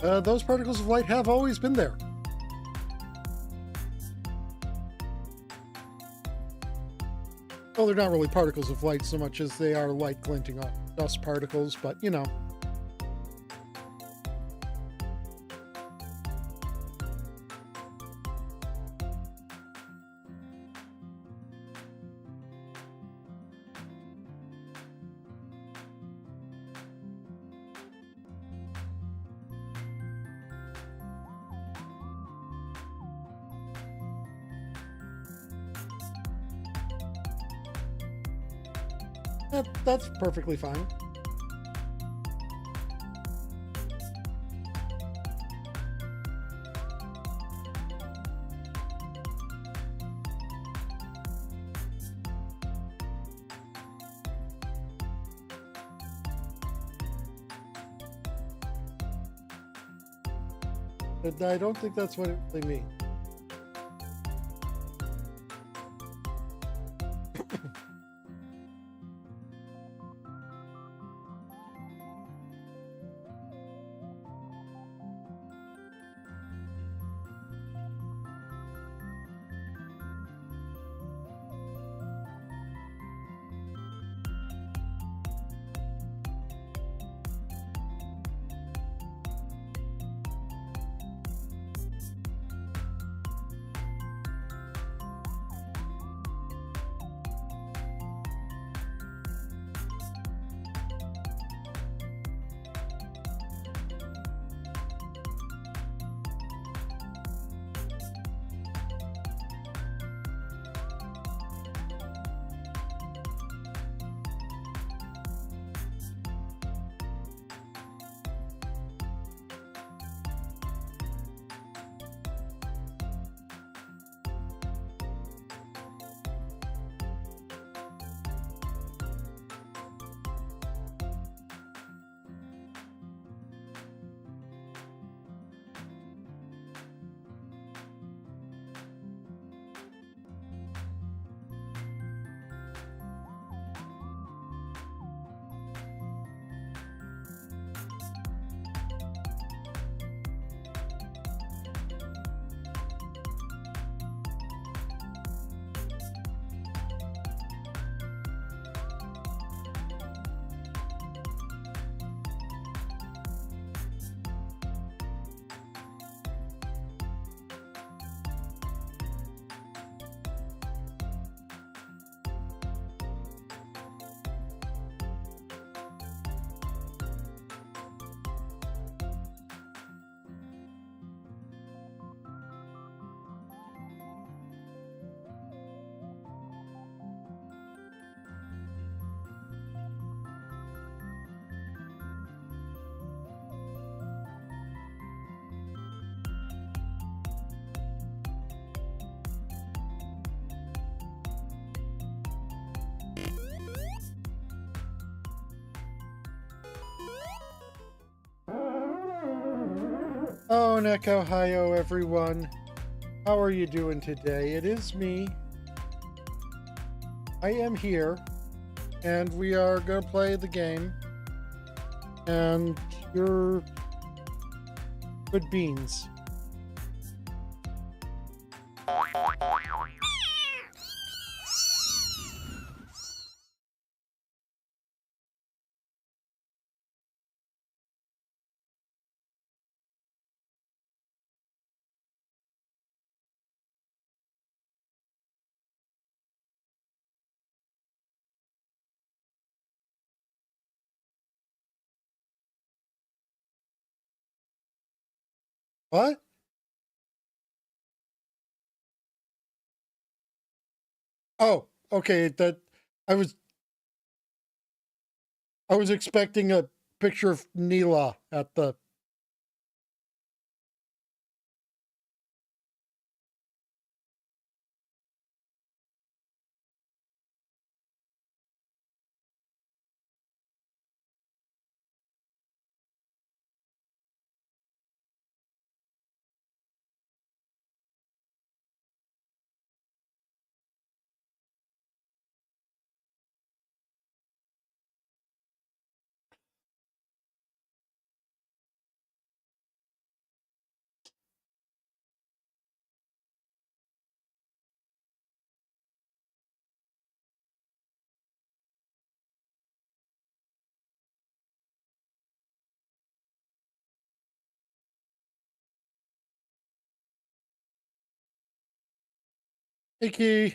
Those particles of light have always been there. Well, they're not really particles of light so much as they are light glinting off dust particles, but you know. That's perfectly fine. But I don't think that's what it really means. Oh, Onekohayo, everyone. How are you doing today? It is me. I am here, and we are going to play the game. And you're good beans. What? Oh, okay. I was expecting a picture of Neela at the. Hey, Key.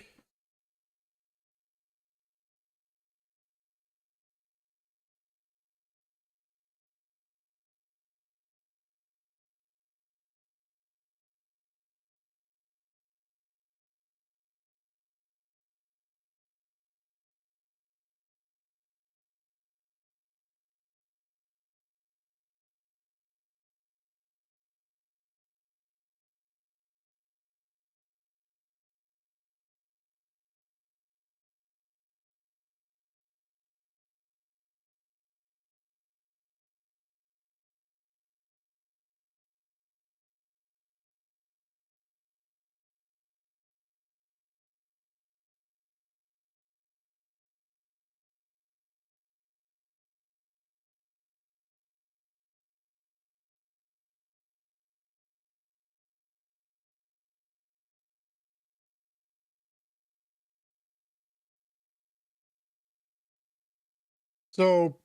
So,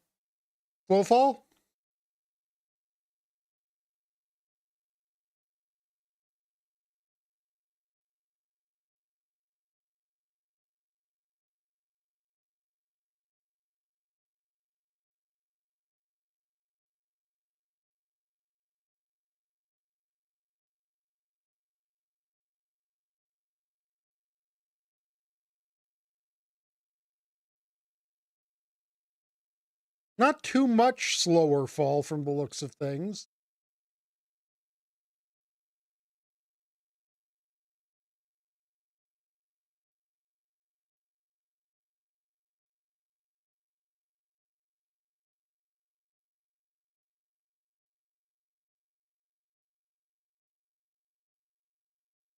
full fall? Not too much slower fall from the looks of things.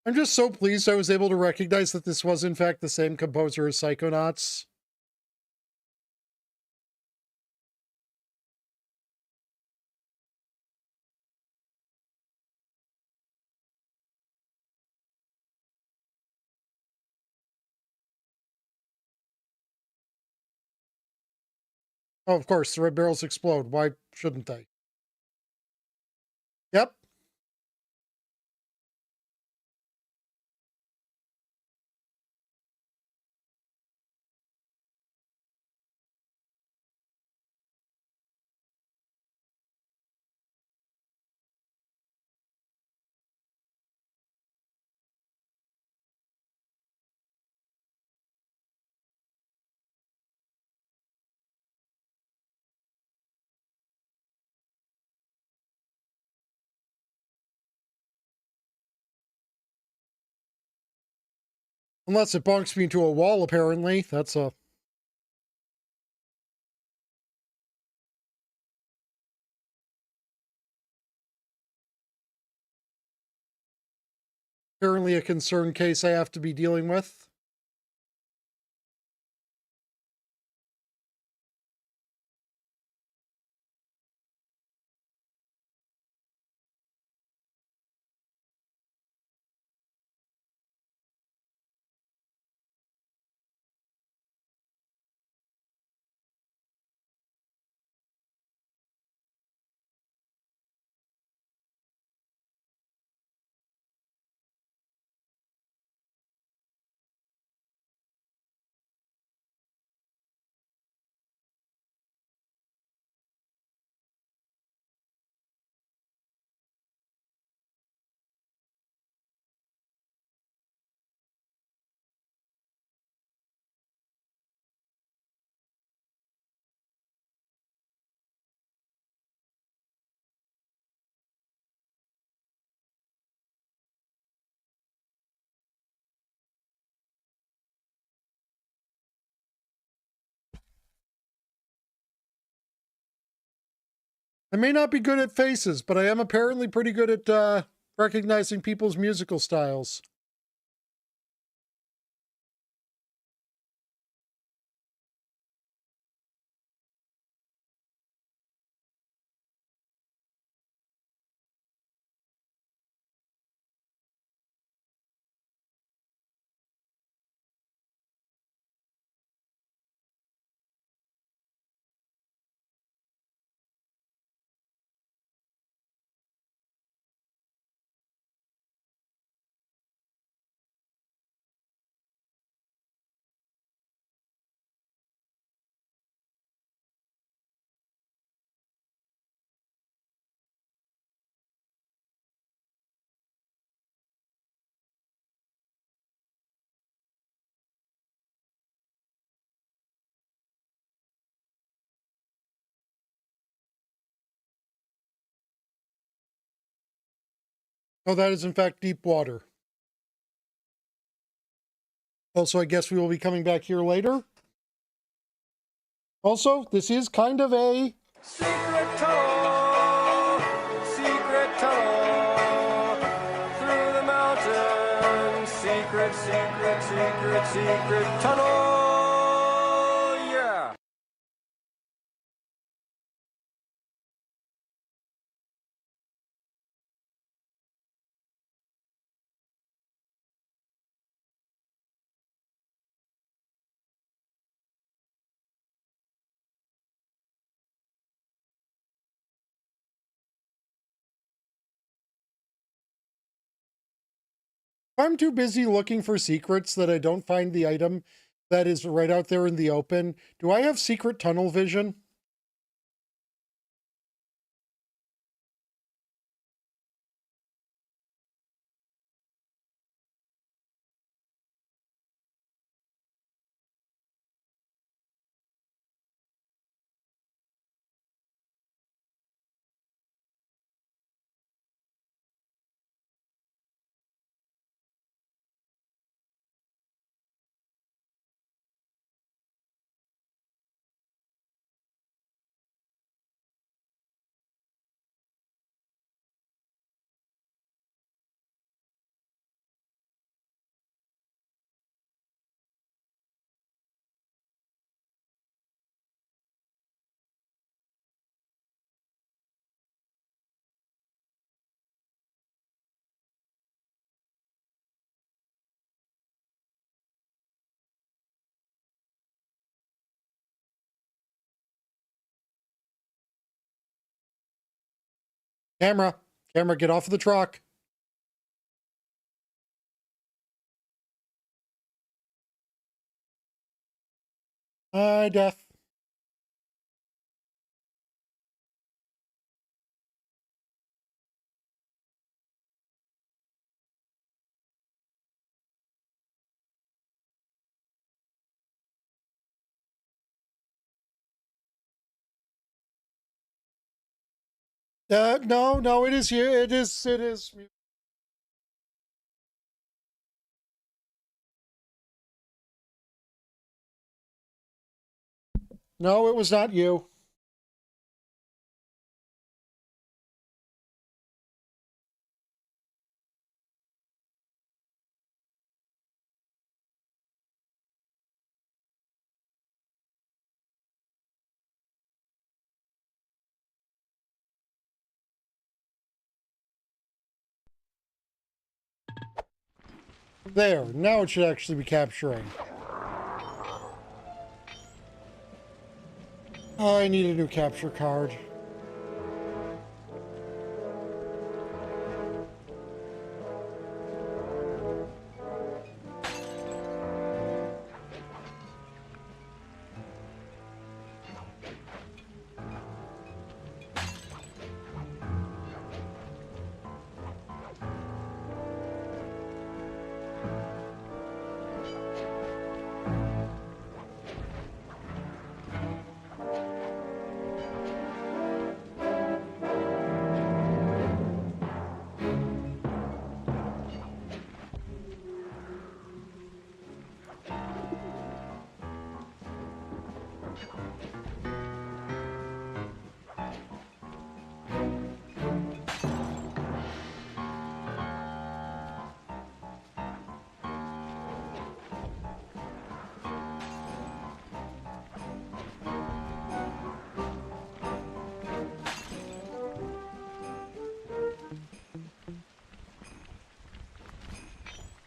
I'm just so pleased I was able to recognize that this was, in fact, the same composer as Psychonauts. Oh, of course, the red barrels explode. Why shouldn't they? Yep. Unless it bonks me into a wall, apparently. That's a... apparently a concern case I have to be dealing with. I may not be good at faces, but I am apparently pretty good at recognizing people's musical styles. Oh, that is in fact deep water. Also, I guess we will be coming back here later. Also, this is kind of a secret tunnel through the mountains. Secret tunnel. Yeah. I'm too busy looking for secrets that I don't find the item that is right out there in the open. Do I have secret tunnel vision? Camera, get off of the truck. Hi, Death. No, it is you. It is. No, it was not you. There, now it should actually be capturing. Oh, I need a new capture card.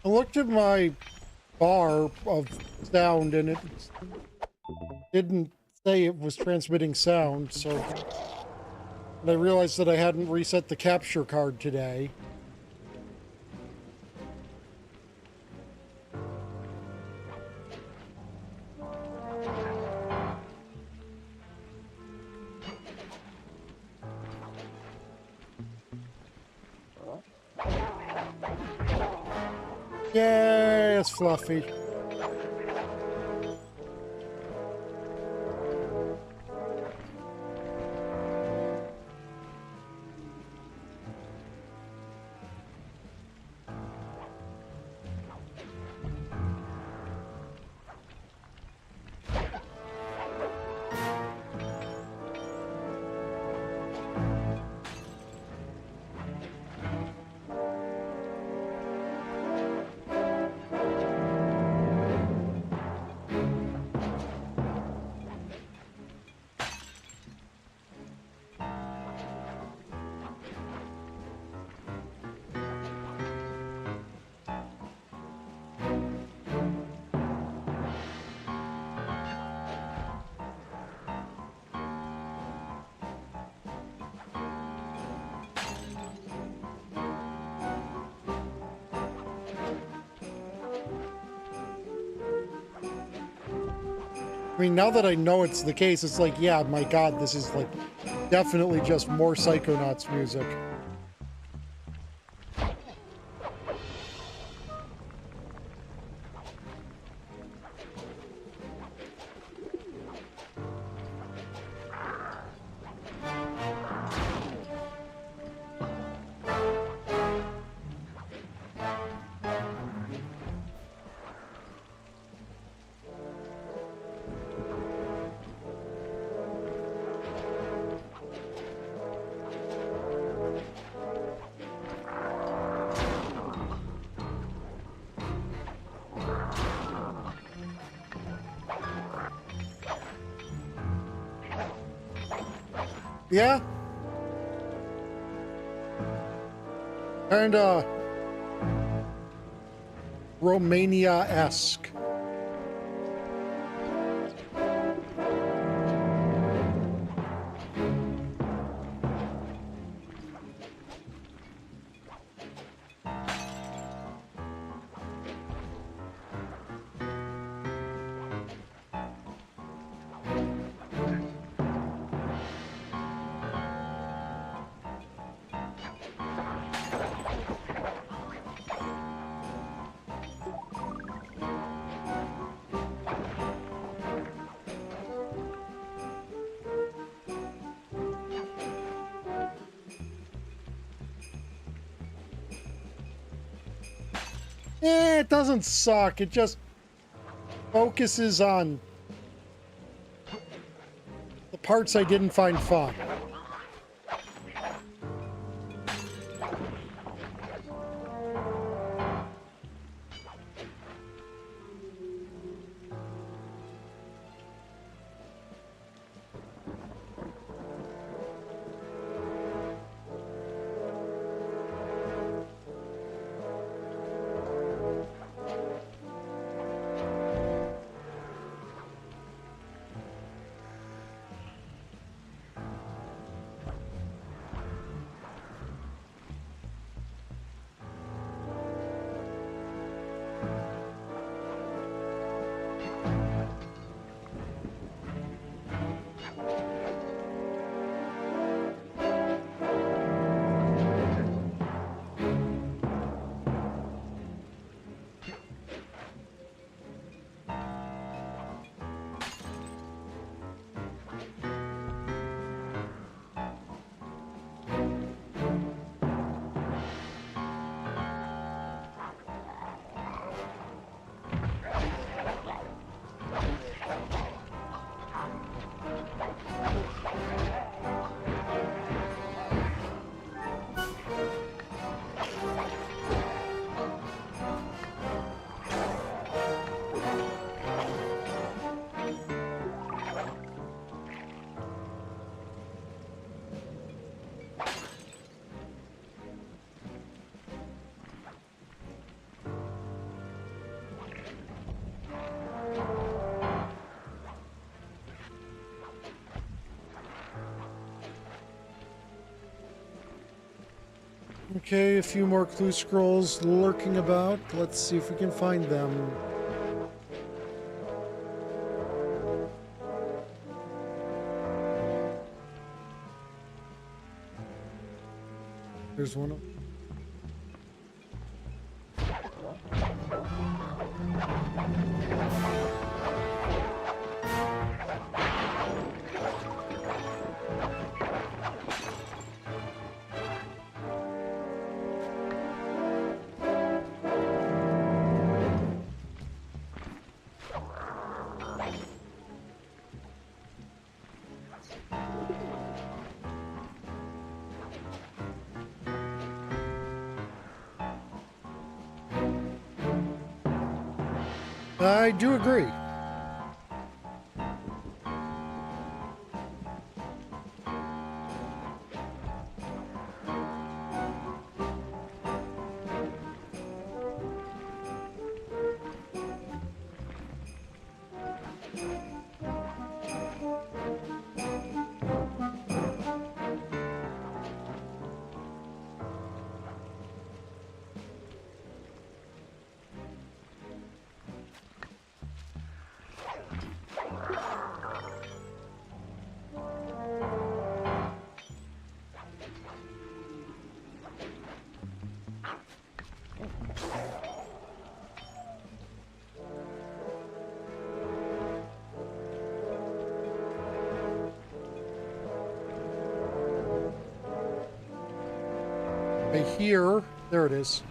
I looked at my bar of sound and it didn't say it was transmitting sound, so and I realized that I hadn't reset the capture card today. Yay, it's fluffy. I mean, now that I know it's the case, it's like, yeah, my God, this is like definitely just more Psychonauts music. Yeah? Kinda Romania-esque. It doesn't suck. It just focuses on the parts I didn't find fun. Okay, a few more clue scrolls lurking about. Let's see if we can find them. There's one of them. I do agree. I hear. There it is.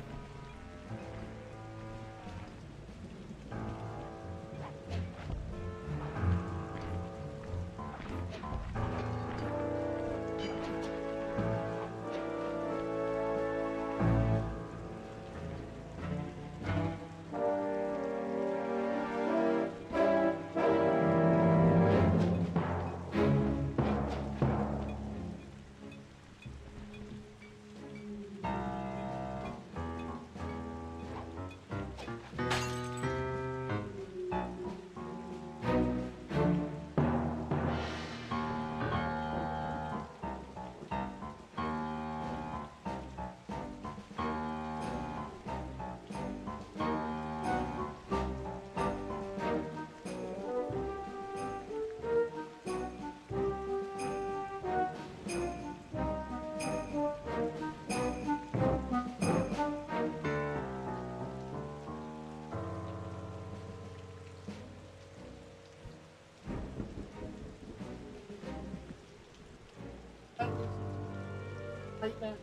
Right now.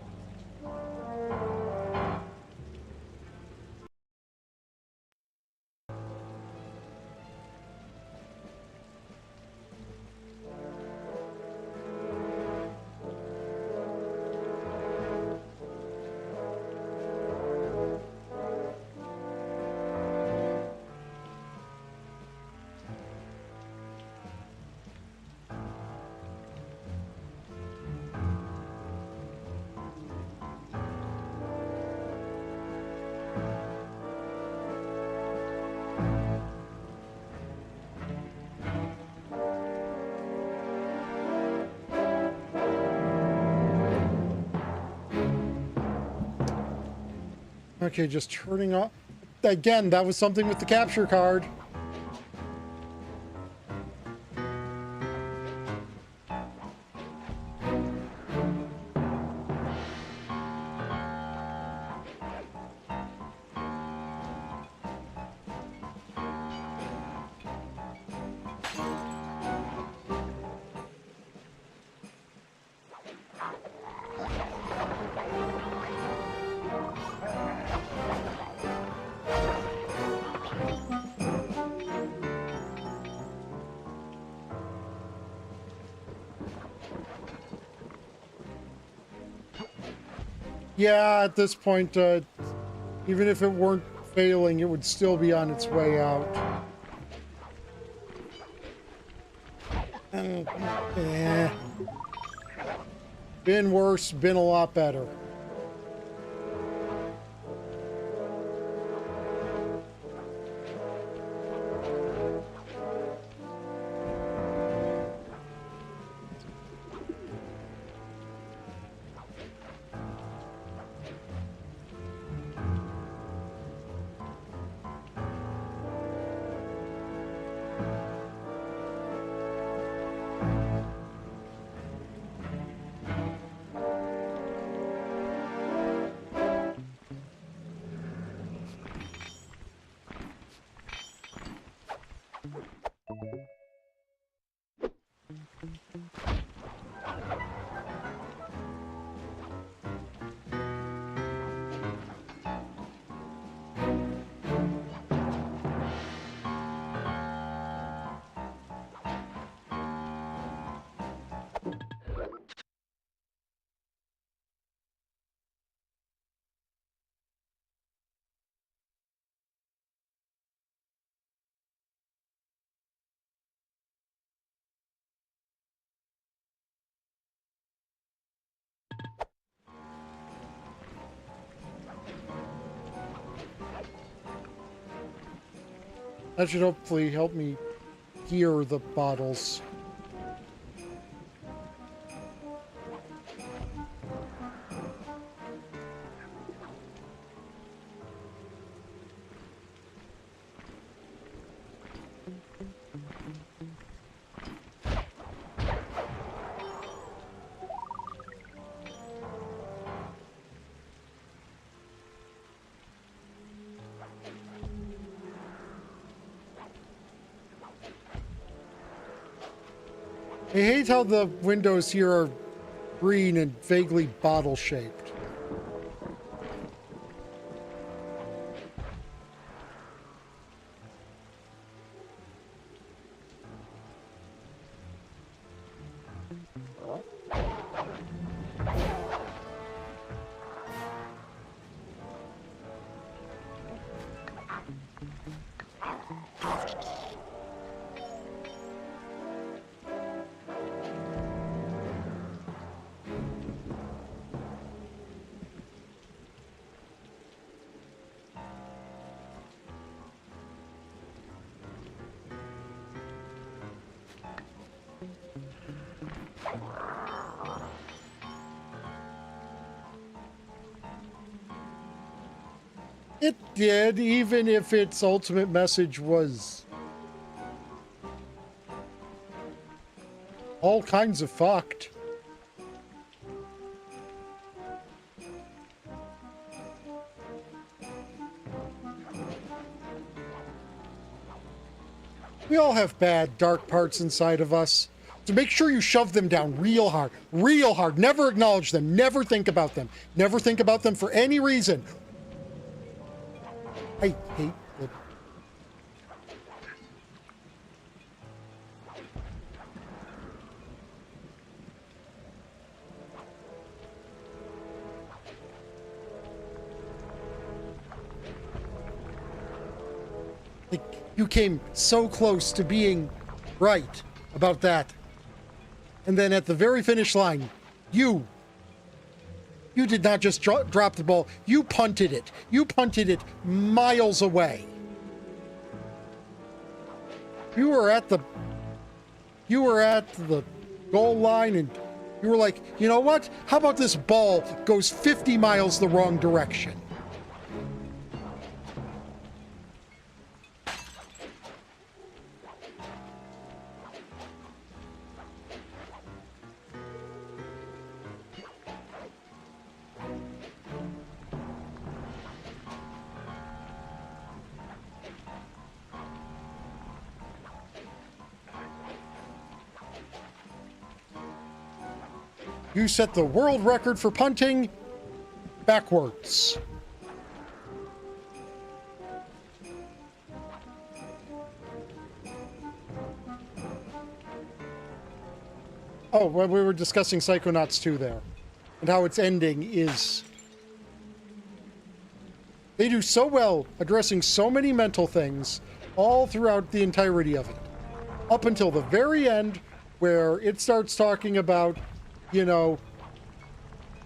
Okay, just turning off. Again, that was something with the capture card. Yeah, at this point, even if it weren't failing, it would still be on its way out. Been worse, been a lot better. That should hopefully help me hear the bottles. I hate how the windows here are green and vaguely bottle-shaped. It did, even if its ultimate message was all kinds of fucked. We all have bad, dark parts inside of us. So make sure you shove them down real hard. Real hard. Never acknowledge them. Never think about them. Never think about them for any reason. I hate it. Like, you came so close to being right about that. And then at the very finish line, you did not just drop the ball. You punted it. You punted it miles away. You were at the goal line and you were like, you know what? How about this ball goes 50 miles the wrong direction? You set the world record for punting backwards. Oh, well, we were discussing Psychonauts 2 there, and how its ending is... They do so well addressing so many mental things all throughout the entirety of it. Up until the very end, where it starts talking about, you know,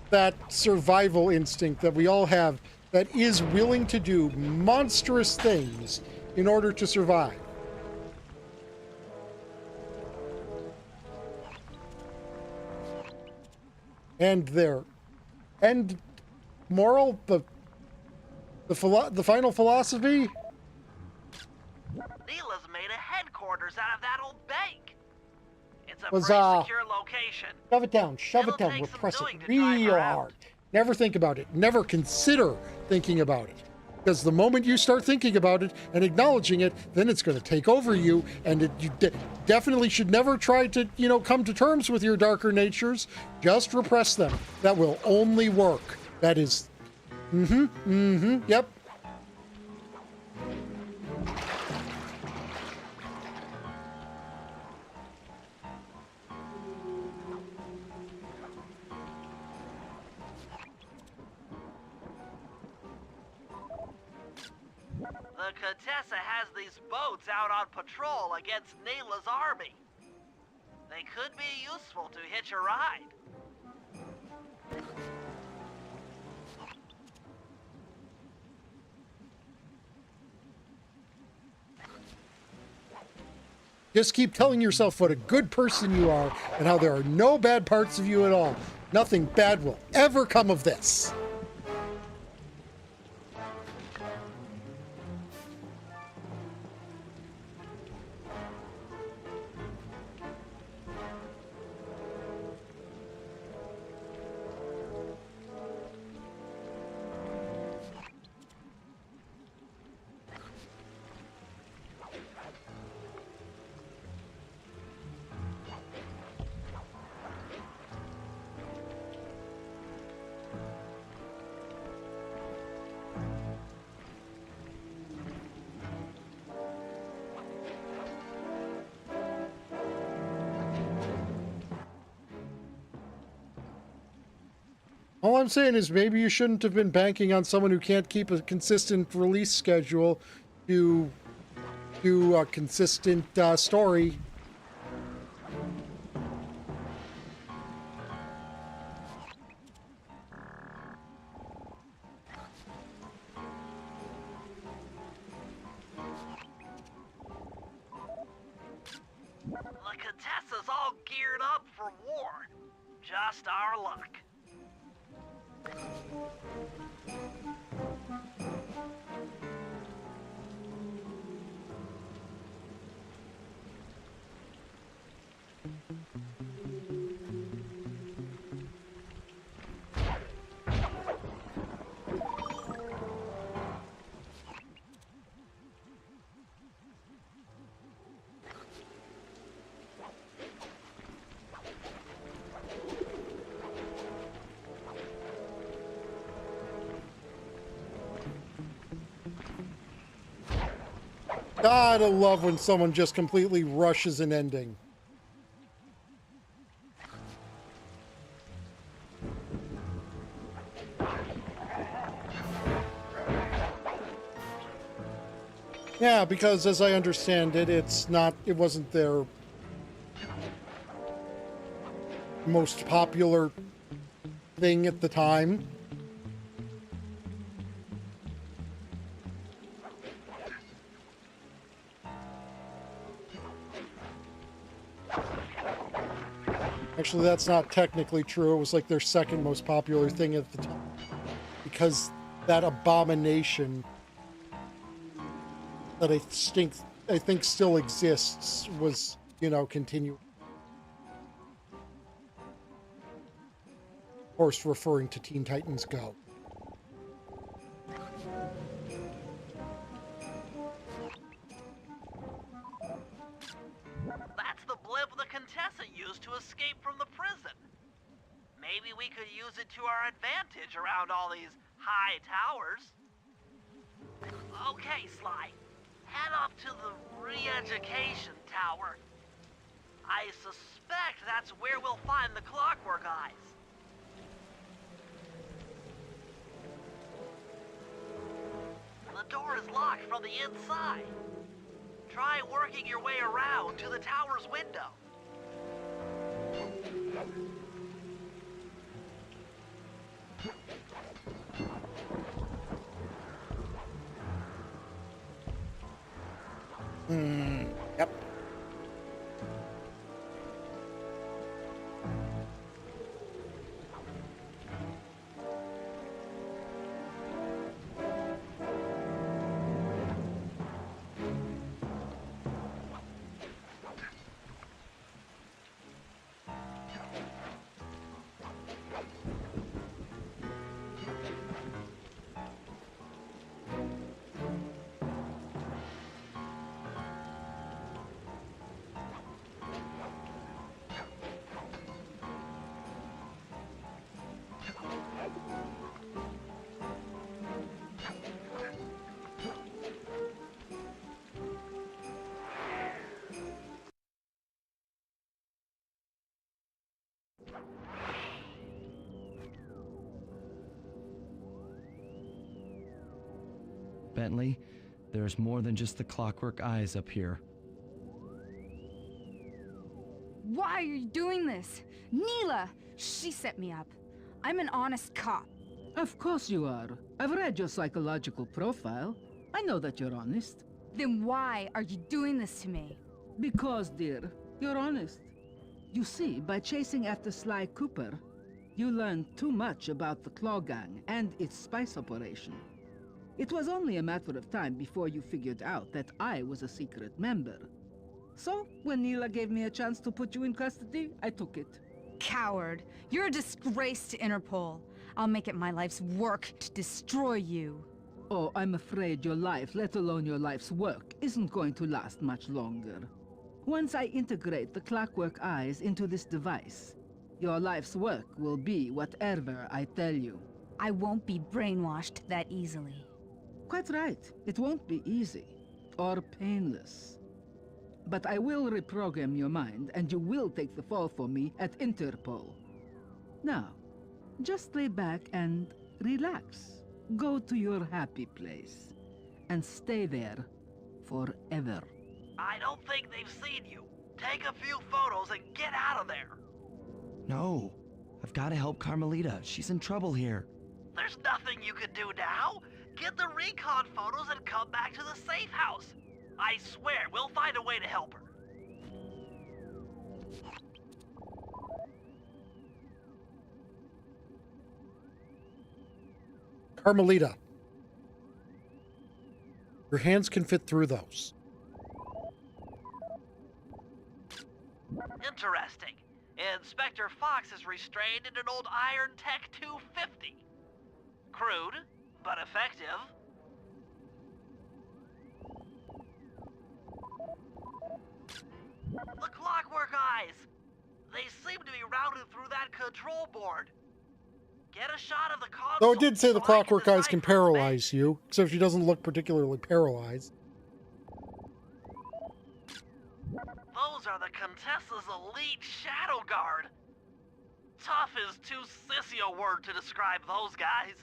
that survival instinct that we all have that is willing to do monstrous things in order to survive. And their end moral, the final philosophy? Neela's made a headquarters out of that old bank. It's a Was, pretty secure location. Shove it down, shove it down, repress it real hard. Never think about it. Never consider thinking about it. Because the moment you start thinking about it and acknowledging it, then it's going to take over you, and you definitely should never try to, you know, come to terms with your darker natures. Just repress them. That will only work. That is... yep. The Contessa has these boats out on patrol against Neela's army. They could be useful to hitch a ride. Just keep telling yourself what a good person you are and how there are no bad parts of you at all. Nothing bad will ever come of this. All I'm saying is maybe you shouldn't have been banking on someone who can't keep a consistent release schedule to a consistent story. The Contessa's all geared up for war. Just our luck. Gotta love when someone just completely rushes an ending. Yeah, because as I understand it, it wasn't their most popular thing at the time. Actually, that's not technically true. It was like their second most popular thing at the time. Because that abomination that I think still exists was, you know, continue. Of course, referring to Teen Titans Go. That's the blimp the Contessa used to escape from the prison. Maybe we could use it to our advantage around all these high towers. Okay, Sly. Head up to the re-education tower. I suspect that's where we'll find the Clockwork Eyes. The door is locked from the inside. Try working your way around to the tower's window. Yep. Bentley, there's more than just the Clockwork Eyes up here. Why are you doing this? Neela! She set me up. I'm an honest cop. Of course you are. I've read your psychological profile. I know that you're honest. Then why are you doing this to me? Because, dear, you're honest. You see, by chasing after Sly Cooper, you learned too much about the Claw Gang and its spice operation. It was only a matter of time before you figured out that I was a secret member. So, when Neela gave me a chance to put you in custody, I took it. Coward. You're a disgrace to Interpol. I'll make it my life's work to destroy you. Oh, I'm afraid your life, let alone your life's work, isn't going to last much longer. Once I integrate the Clockwork Eyes into this device, your life's work will be whatever I tell you. I won't be brainwashed that easily. Quite right. It won't be easy. Or painless. But I will reprogram your mind, and you will take the fall for me at Interpol. Now, just lay back and relax. Go to your happy place. And stay there forever. I don't think they've seen you. Take a few photos and get out of there. No, I've got to help Carmelita. She's in trouble here. There's nothing you can do now. Get the recon photos and come back to the safe house. I swear, we'll find a way to help her. Carmelita. Your hands can fit through those. In Interesting. Inspector Fox is restrained in an old Iron Tech 250. Crude, but effective. The Clockwork Eyes! They seem to be routed through that control board. Get a shot of the console. Though it did say the so I can Clockwork Eyes can decipher its paralyze you, except she doesn't look particularly paralyzed. Those are the Contessa's elite Shadow Guard. Tough is too sissy a word to describe those guys.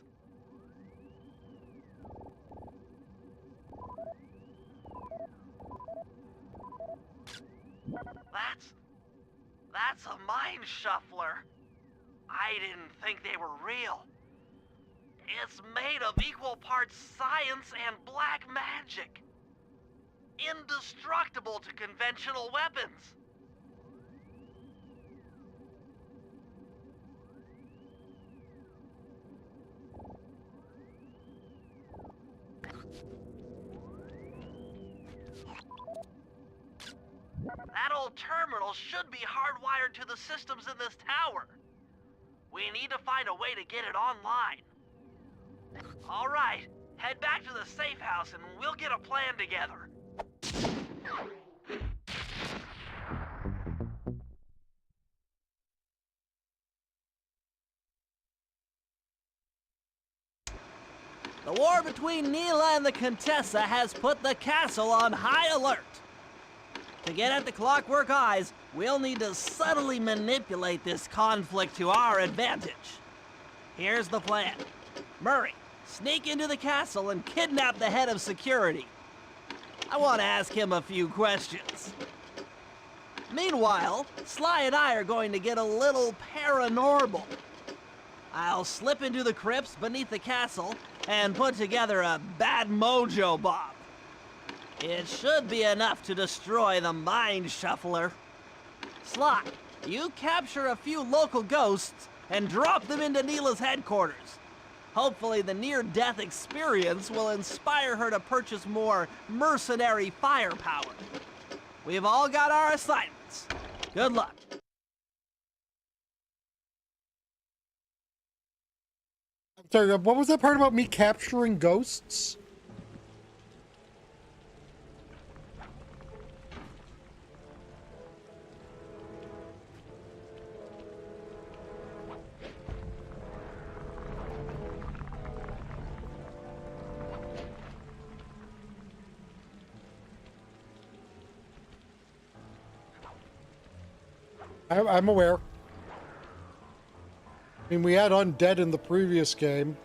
That's a mind shuffler. I didn't think they were real. It's made of equal parts science and black magic. Indestructible to conventional weapons. That old terminal should be hardwired to the systems in this tower. We need to find a way to get it online. All right, head back to the safe house and we'll get a plan together. The war between Neela and the Contessa has put the castle on high alert. To get at the Clockwork Eyes, we'll need to subtly manipulate this conflict to our advantage. Here's the plan. Murray, sneak into the castle and kidnap the head of security. I want to ask him a few questions. Meanwhile, Sly and I are going to get a little paranormal. I'll slip into the crypts beneath the castle and put together a bad mojo bomb. It should be enough to destroy the Mind Shuffler. Sly, you capture a few local ghosts and drop them into Neela's headquarters. Hopefully the near-death experience will inspire her to purchase more mercenary firepower. We've all got our assignments. Good luck. I'm sorry, what was that part about me capturing ghosts? I'm aware. I mean, we had undead in the previous game.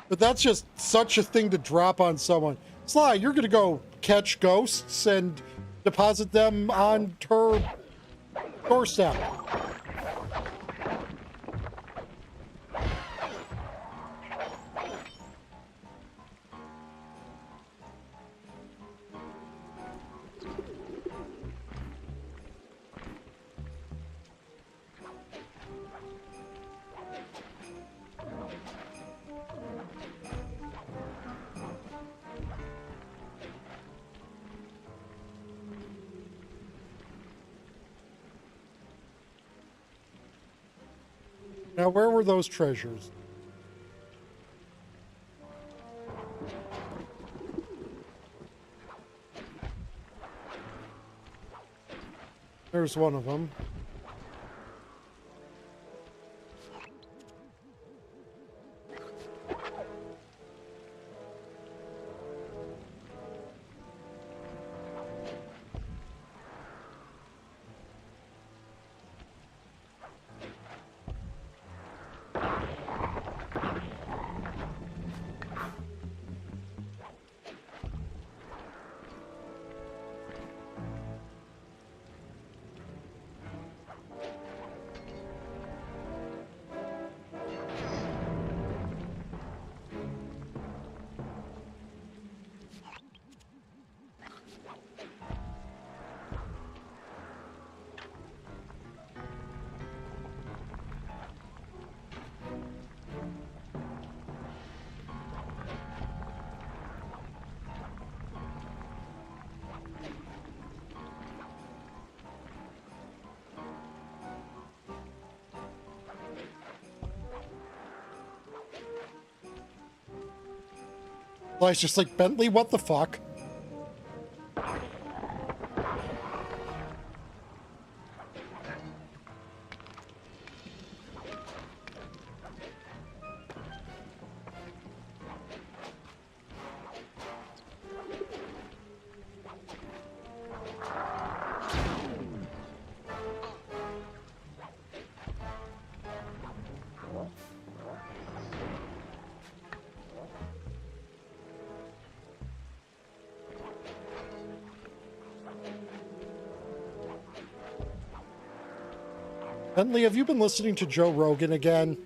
But that's just such a thing to drop on someone. Sly, you're gonna go catch ghosts and deposit them on her doorstep. Now, where were those treasures? There's one of them. Fly's just like, Bentley, what the fuck? Bentley, have you been listening to Joe Rogan again?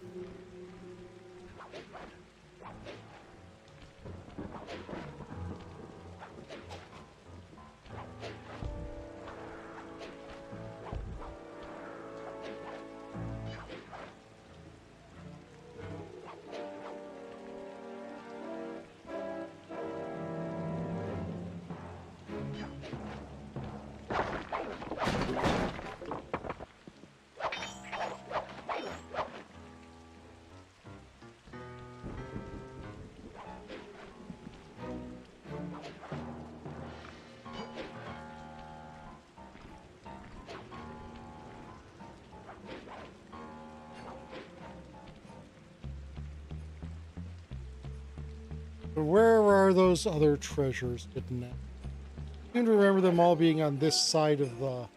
Where are those other treasures? Didn't I seem to remember them all being on this side of the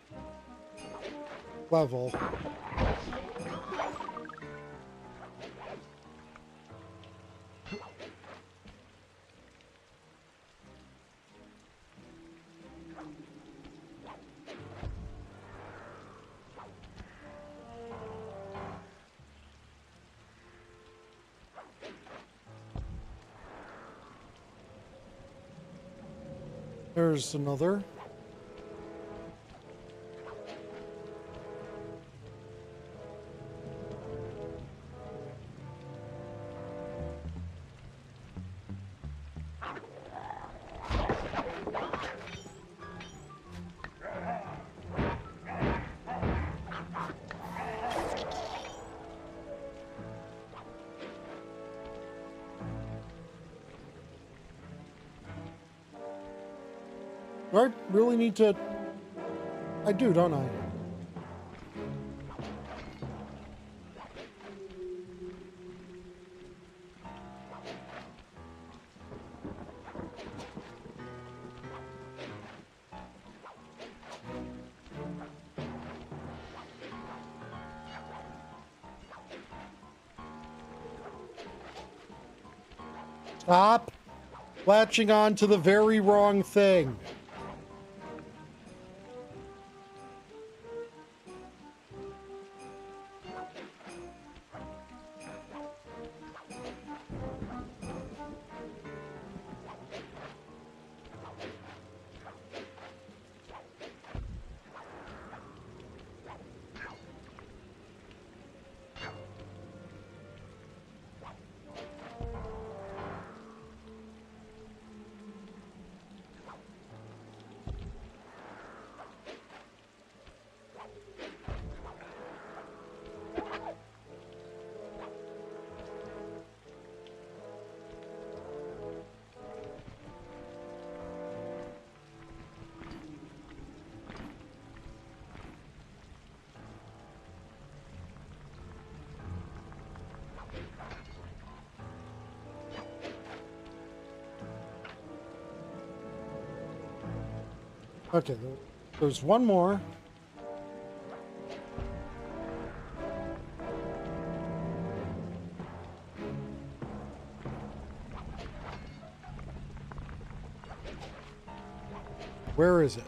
level. There's another. Do I really need to... I do, don't I? Stop latching on to the very wrong thing. Okay, there's one more. Where is it?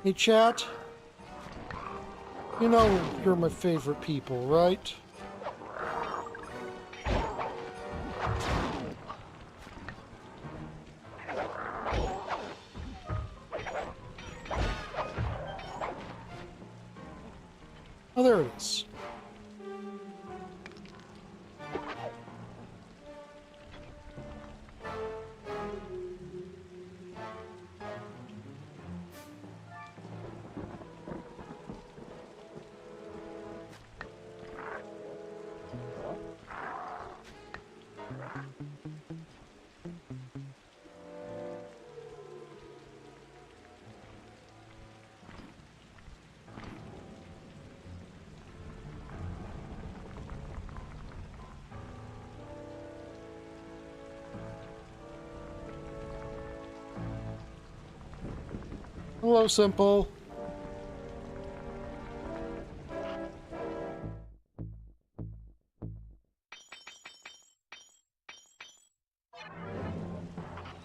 Hey, chat. You know you're my favorite people, right? Oh, there it is. Hello, Simple.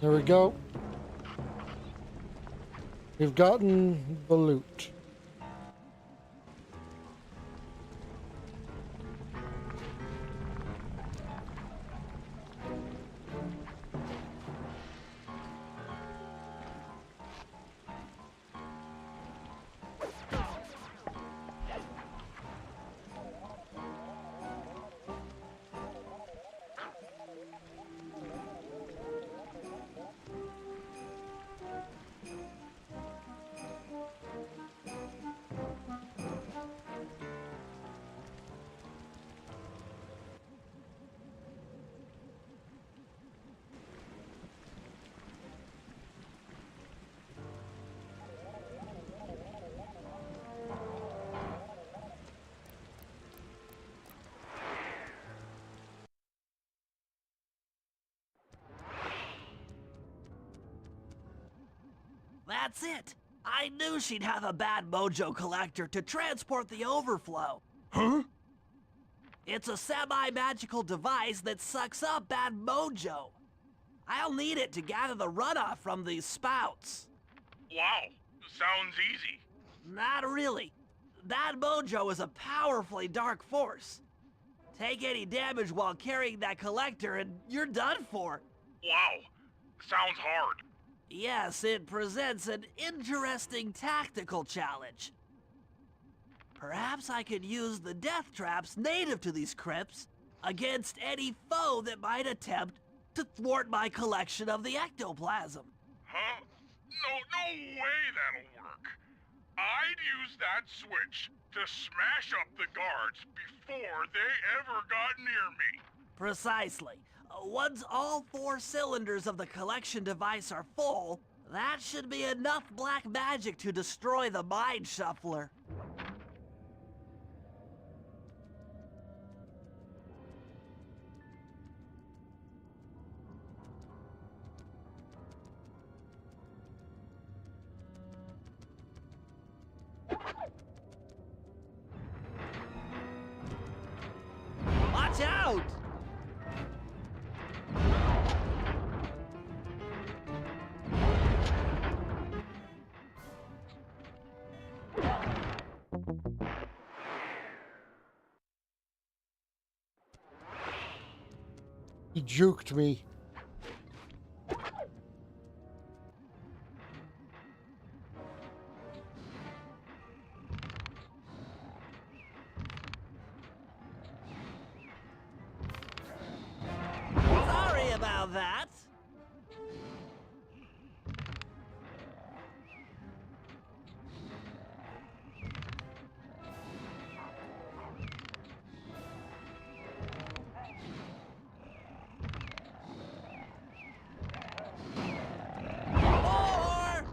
There we go. We've gotten the loot. That's it! I knew she'd have a bad mojo collector to transport the overflow. Huh? It's a semi-magical device that sucks up bad mojo. I'll need it to gather the runoff from these spouts. Wow, sounds easy. Not really. That mojo is a powerfully dark force. Take any damage while carrying that collector and you're done for. Wow, sounds hard. Yes, it presents an interesting tactical challenge. Perhaps I could use the death traps native to these crypts against any foe that might attempt to thwart my collection of the ectoplasm. Huh? No way that'll work. I'd use that switch to smash up the guards before they ever got near me. Precisely. Once all 4 cylinders of the collection device are full, that should be enough black magic to destroy the Mind Shuffler. Watch out! He juked me. Sorry about that. More!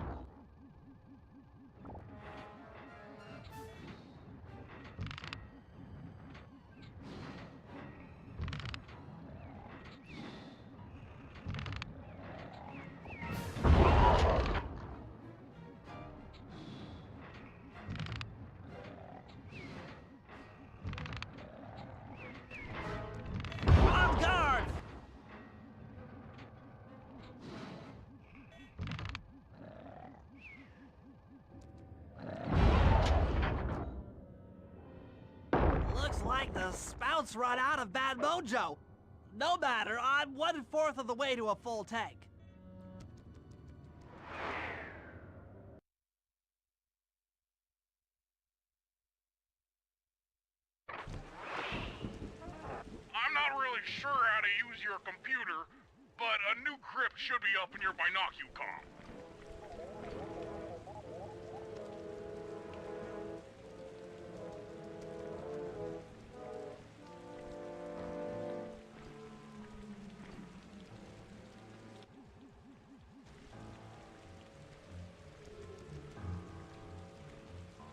the spouts run out of bad mojo. No matter, I'm 1/4 of the way to a full tank. I'm not really sure how to use your computer, but a new crypt should be up in your binocucom.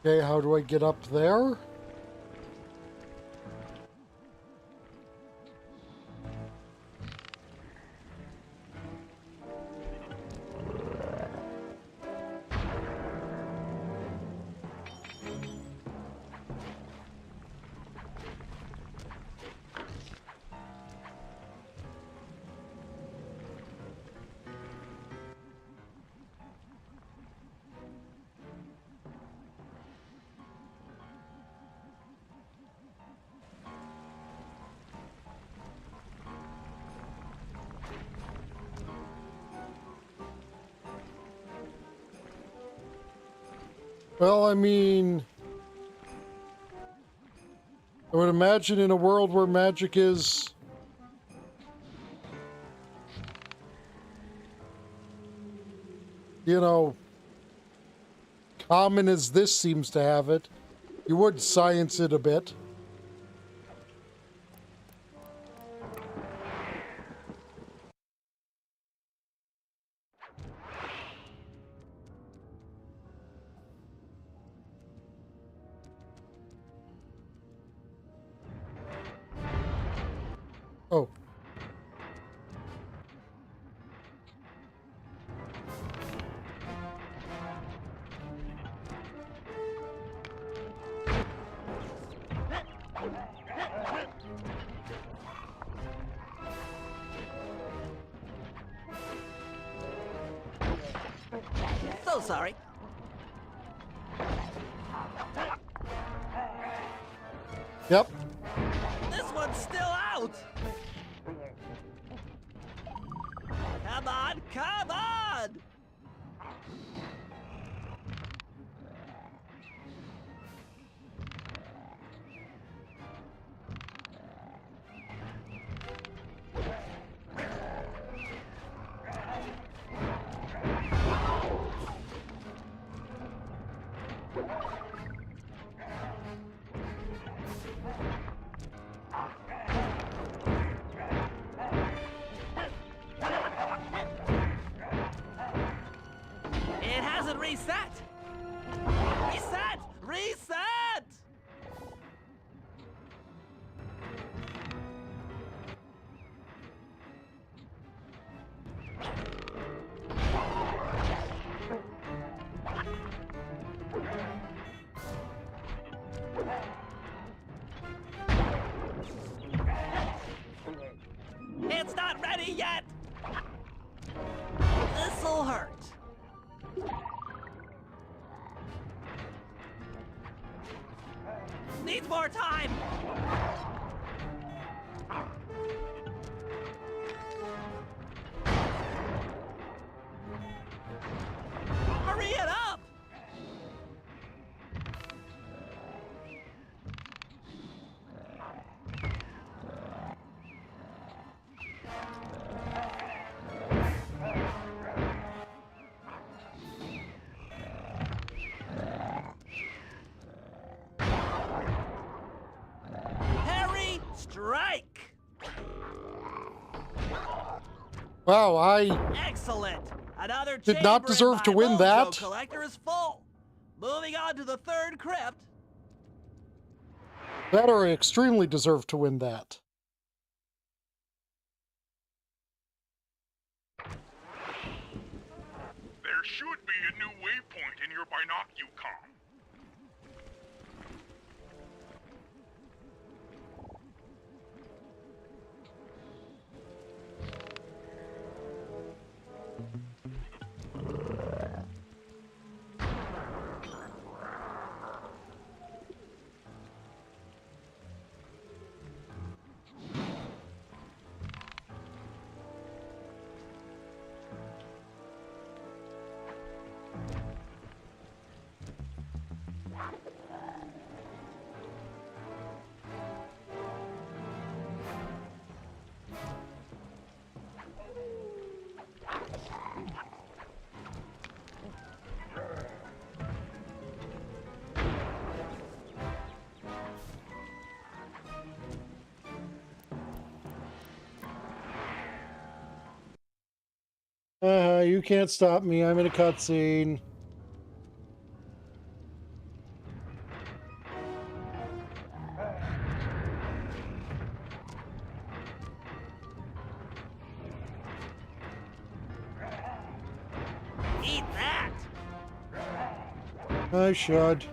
Okay, how do I get up there? Well, I mean, I would imagine in a world where magic is common as this seems to have it, you would science it a bit. Oh. So sorry. Yep. This one's still out! Come on, come on! It hasn't reset! Reset! Reset! It's not ready yet! This'll hurt. Needs more time! Hurry it up! Harry, strike! Wow, I Excellent! Another did not chamber deserve in to my win mojo that. collector is full. Moving on to the third crypt. that or I extremely deserve to win that. There should be a new waypoint in your binocucom. You can't stop me. I'm in a cutscene. Eat that! I should.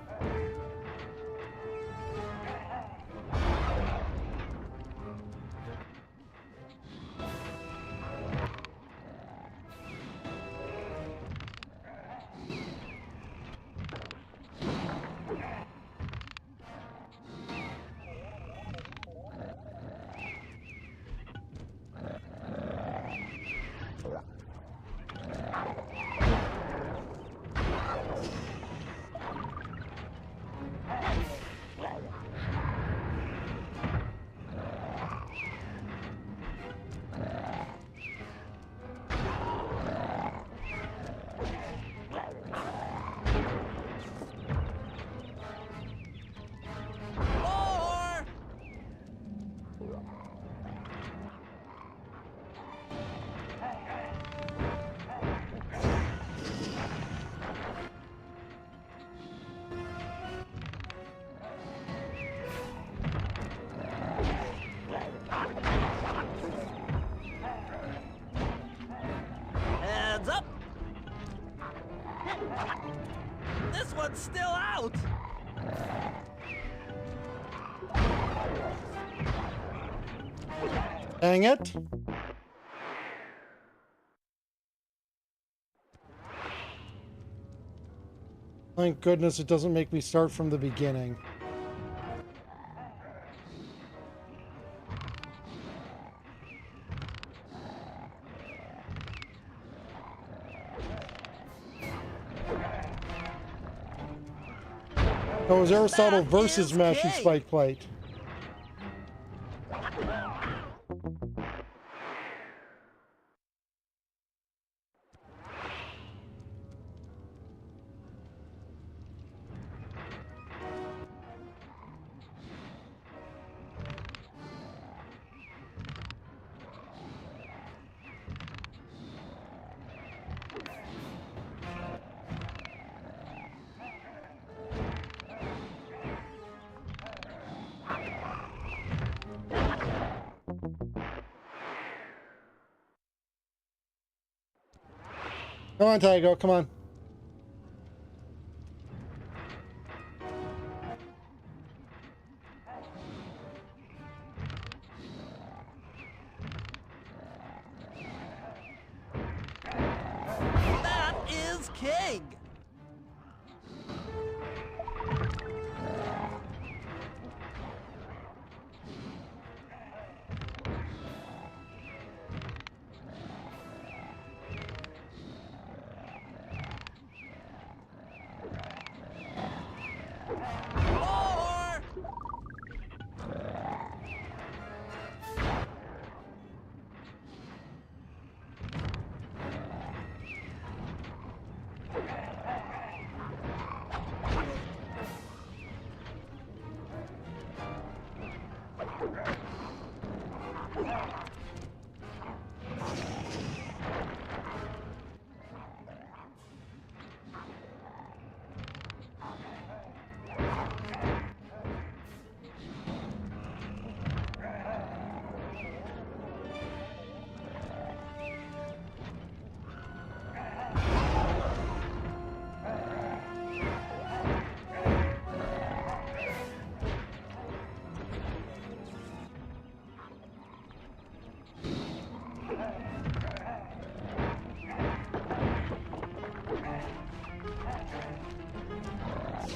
More! Heads up! This one's still out! Dang it. Thank goodness it doesn't make me start from the beginning. Oh, it was Aristotle That versus is Mashing king. Spike Plate. Come on, Tyago, come on. That is king! More!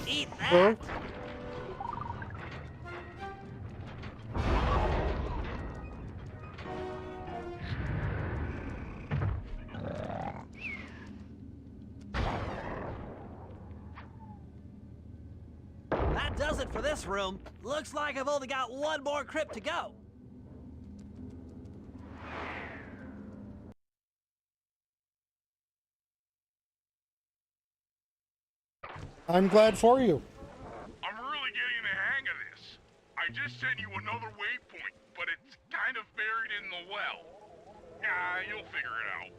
Eat that! Huh? That does it for this room. Looks like I've only got one more crypt to go. I'm glad for you. I'm really getting the hang of this. I just sent you another waypoint, but it's kind of buried in the well. Yeah, you'll figure it out.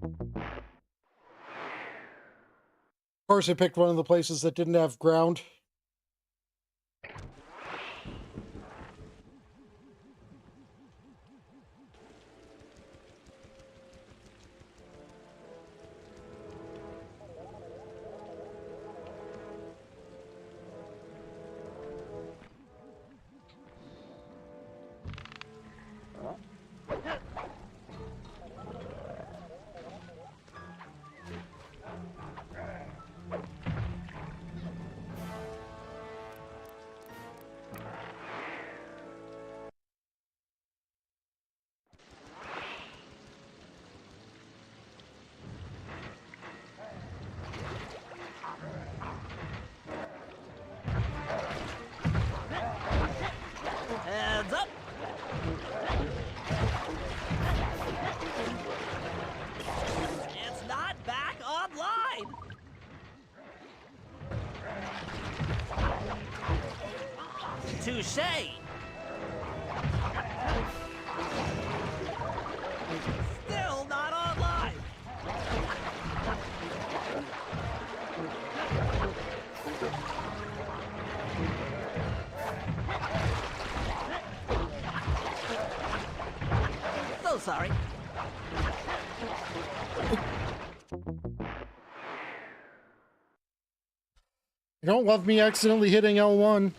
Of course, I picked one of the places that didn't have ground. Heads up. It's not back online. Touché. Still not online. So sorry. You don't love me accidentally hitting L1.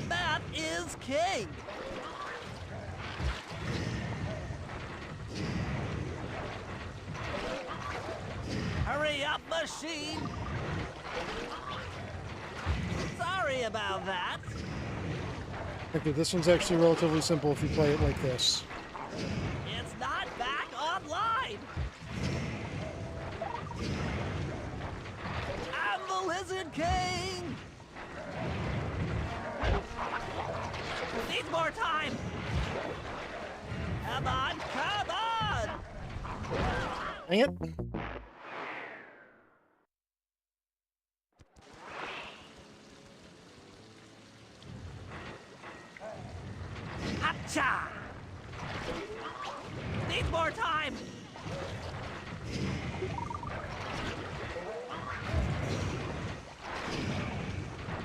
That is king. Hurry up, machine. Sorry about that. Okay, this one's actually relatively simple if you play it like this. It's not back online. I'm the Lizard King. Needs more time. Come on, come on. Dang it. Hacha. Needs more time.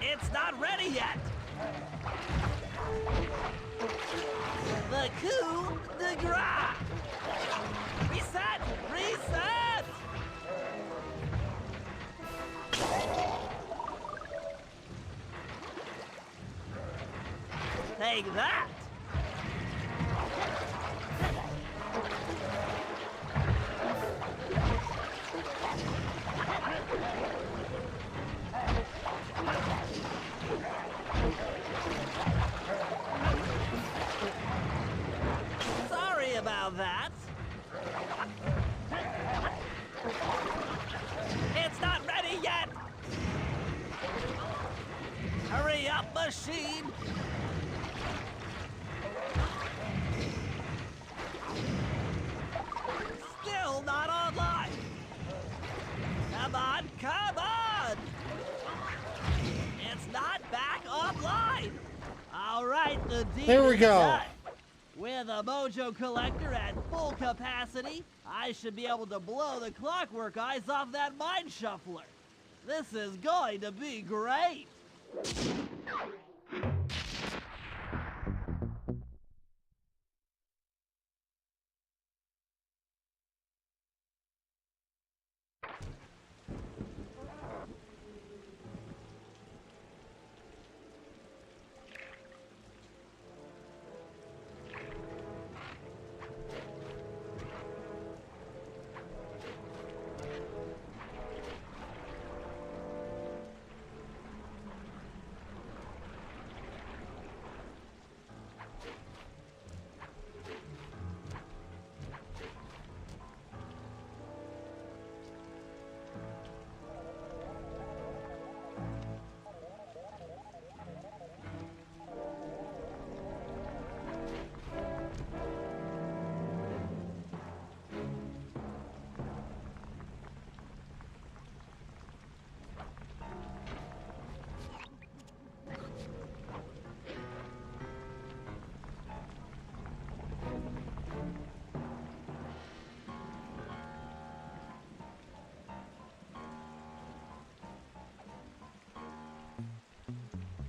It's not ready yet. The coup de grace. Reset! Reset! Take that! Sorry about that. It's not ready yet. Hurry up, machine. Still not online. Come on, come on. It's not back online. All right, the deal There we is go. done. With a mojo collector at full capacity, I should be able to blow the clockwork eyes off that mine shuffler. This is going to be great.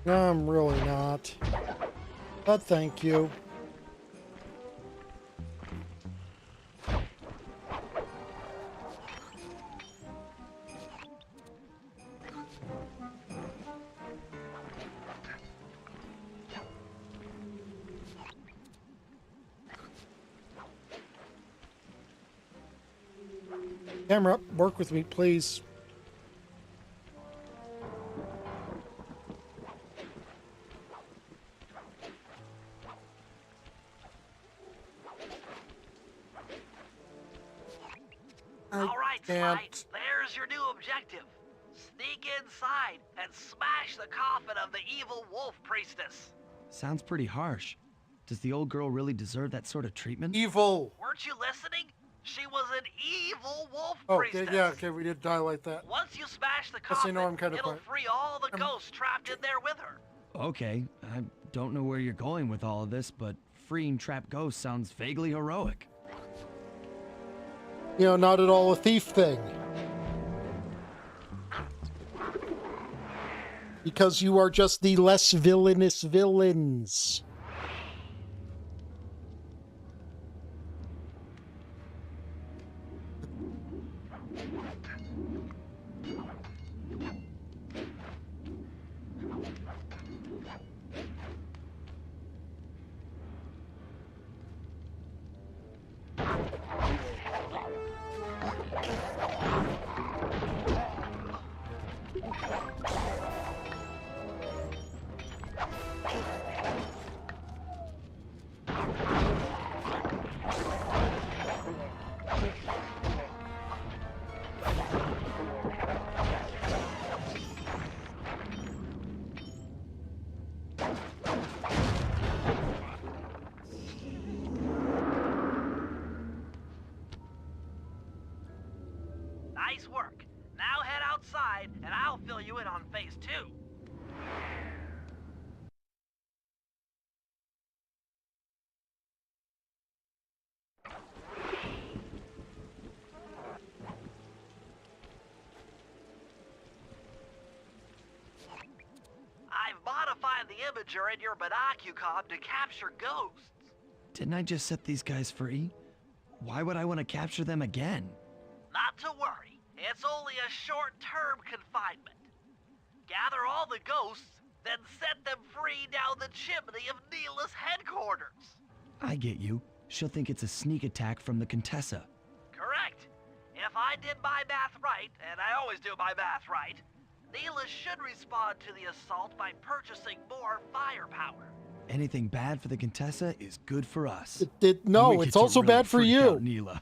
I'm really not. But thank you. Camera, work with me, please. All right, can't. Slight, there's your new objective. Sneak inside and smash the coffin of the evil wolf priestess. Sounds pretty harsh. Does the old girl really deserve that sort of treatment? Evil. Weren't you listening? She was an evil wolf Okay, priestess. yeah, okay, we did die like that. Once you smash the Yes, I coffin, know I'm kinda it'll quiet. free all the ghosts trapped in there with her. Okay, I don't know where you're going with all of this, but freeing trapped ghosts sounds vaguely heroic. You know, not at all a thief thing. Because you are just the less villainous villains. Nice work. Now head outside, and I'll fill you in on phase 2. I've modified the imager in your binocucom to capture ghosts. Didn't I just set these guys free? Why would I want to capture them again? Not to worry, it's only a short-term confinement. Gather all the ghosts, then set them free down the chimney of Neela's headquarters. I get you. She'll think it's a sneak attack from the Contessa. Correct. If I did my math right, and I always do my math right, Neela should respond to the assault by purchasing more firepower. Anything bad for the Contessa is good for us. No, We get it's to also really bad for freak you. out Neela.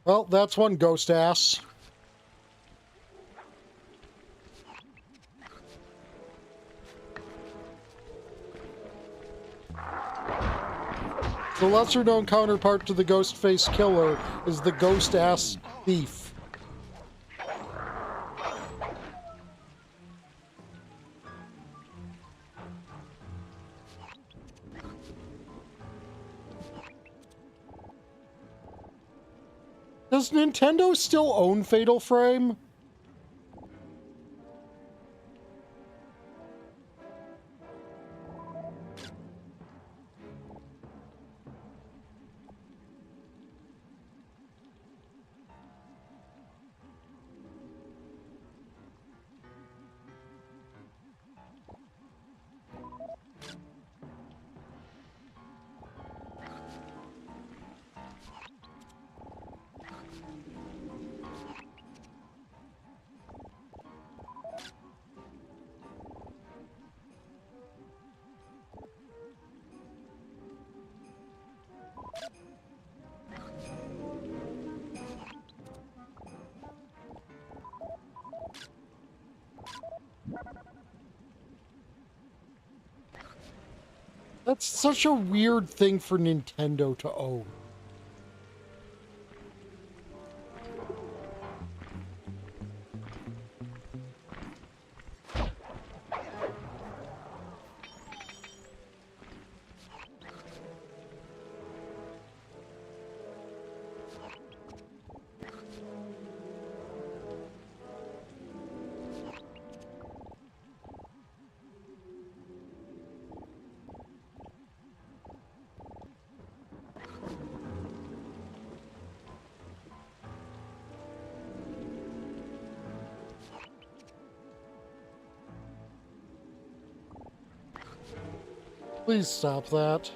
Well, that's one ghost ass. The lesser-known counterpart to the ghost face killer is the ghost ass thief. Does Nintendo still own Fatal Frame? That's such a weird thing for Nintendo to own. Please stop that.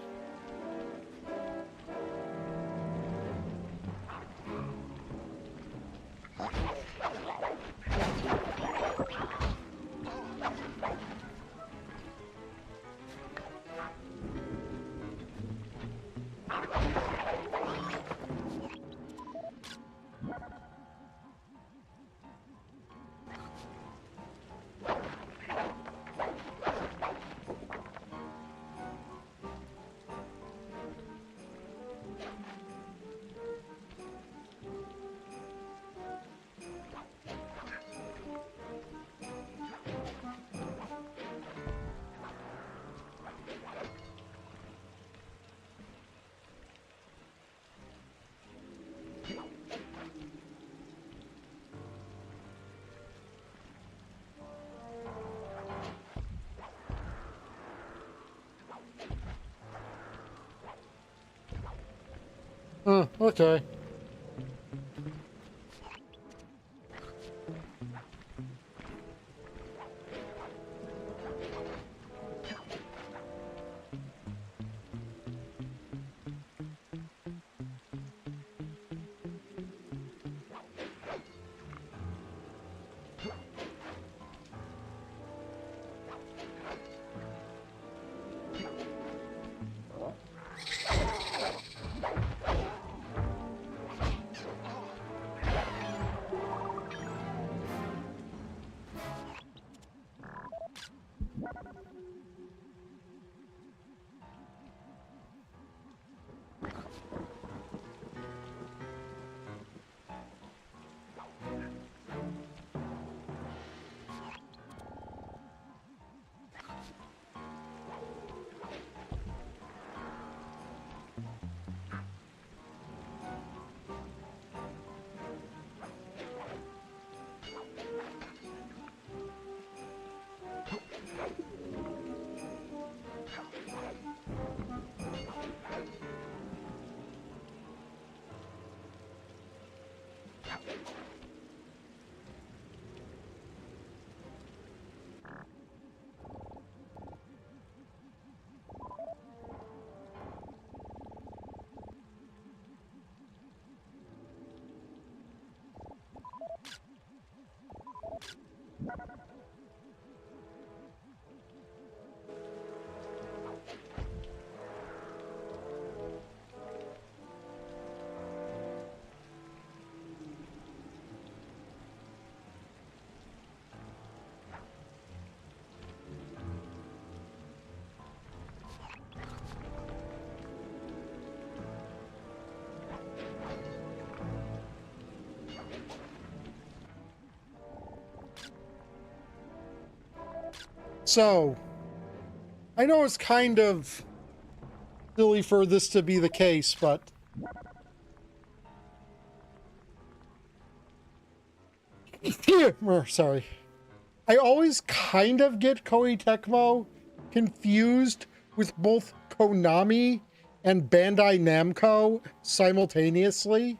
Okay. So, I know it's kind of silly for this to be the case, but sorry. I always kind of get Koei Tecmo confused with both Konami and Bandai Namco simultaneously.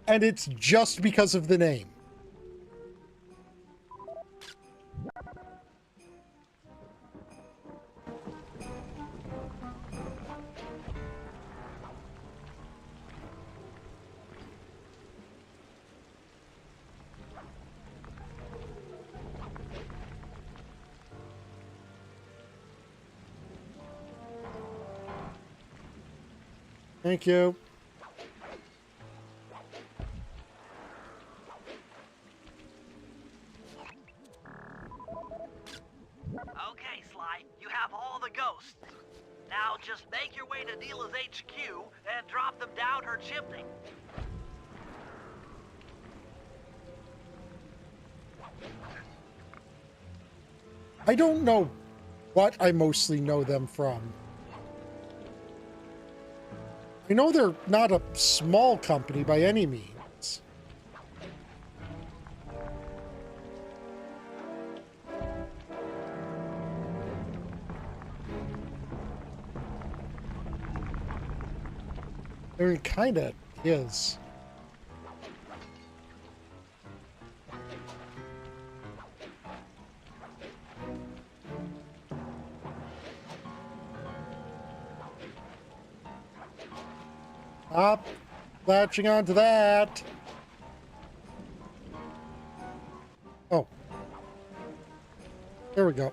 And it's just because of the name. Thank you. Now just make your way to Neela's HQ and drop them down her chimney. I don't know what I mostly know them from. I know they're not a small company by any means. I mean, kind of is. Stop latching onto that. Oh. There we go.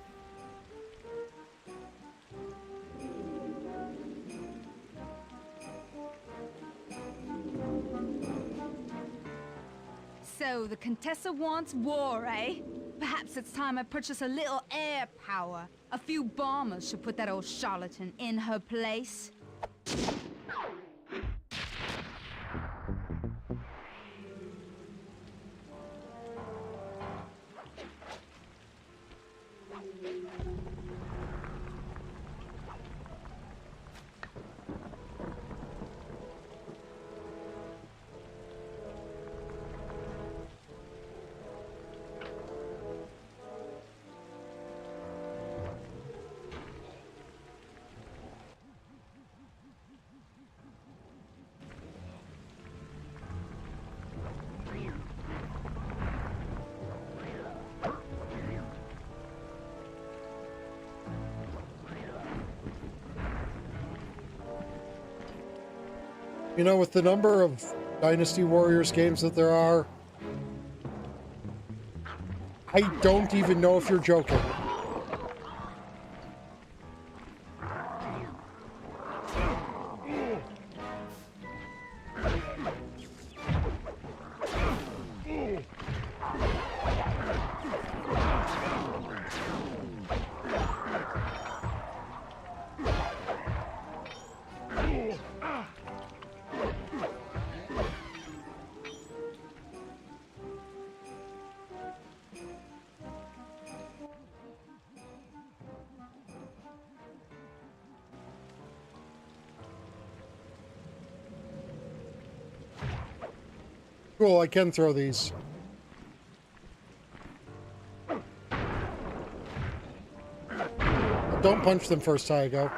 So, the Contessa wants war, eh? Perhaps it's time I purchase a little air power. A few bombers should put that old charlatan in her place. You know, with the number of Dynasty Warriors games that there are, I don't even know if you're joking. Cool, I can throw these. Don't punch them first, Tyago.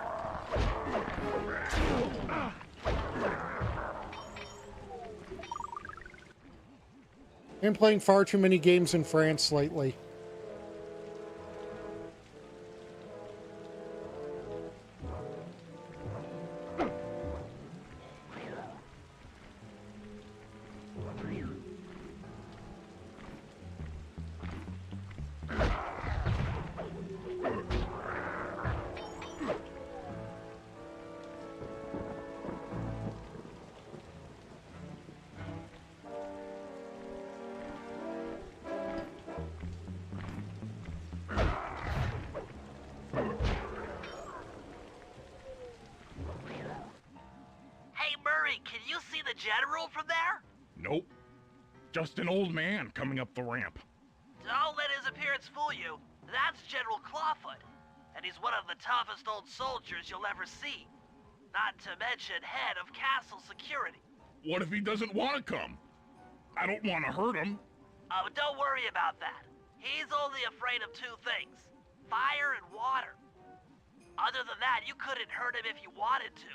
I'm playing far too many games in France lately. Can you see the general from there? Nope. Just an old man coming up the ramp. Don't let his appearance fool you. That's General Clawfoot. And he's one of the toughest old soldiers you'll ever see. Not to mention head of castle security. What if he doesn't want to come? I don't want to hurt him. Oh, don't worry about that. He's only afraid of two things. Fire and water. Other than that, you couldn't hurt him if you wanted to.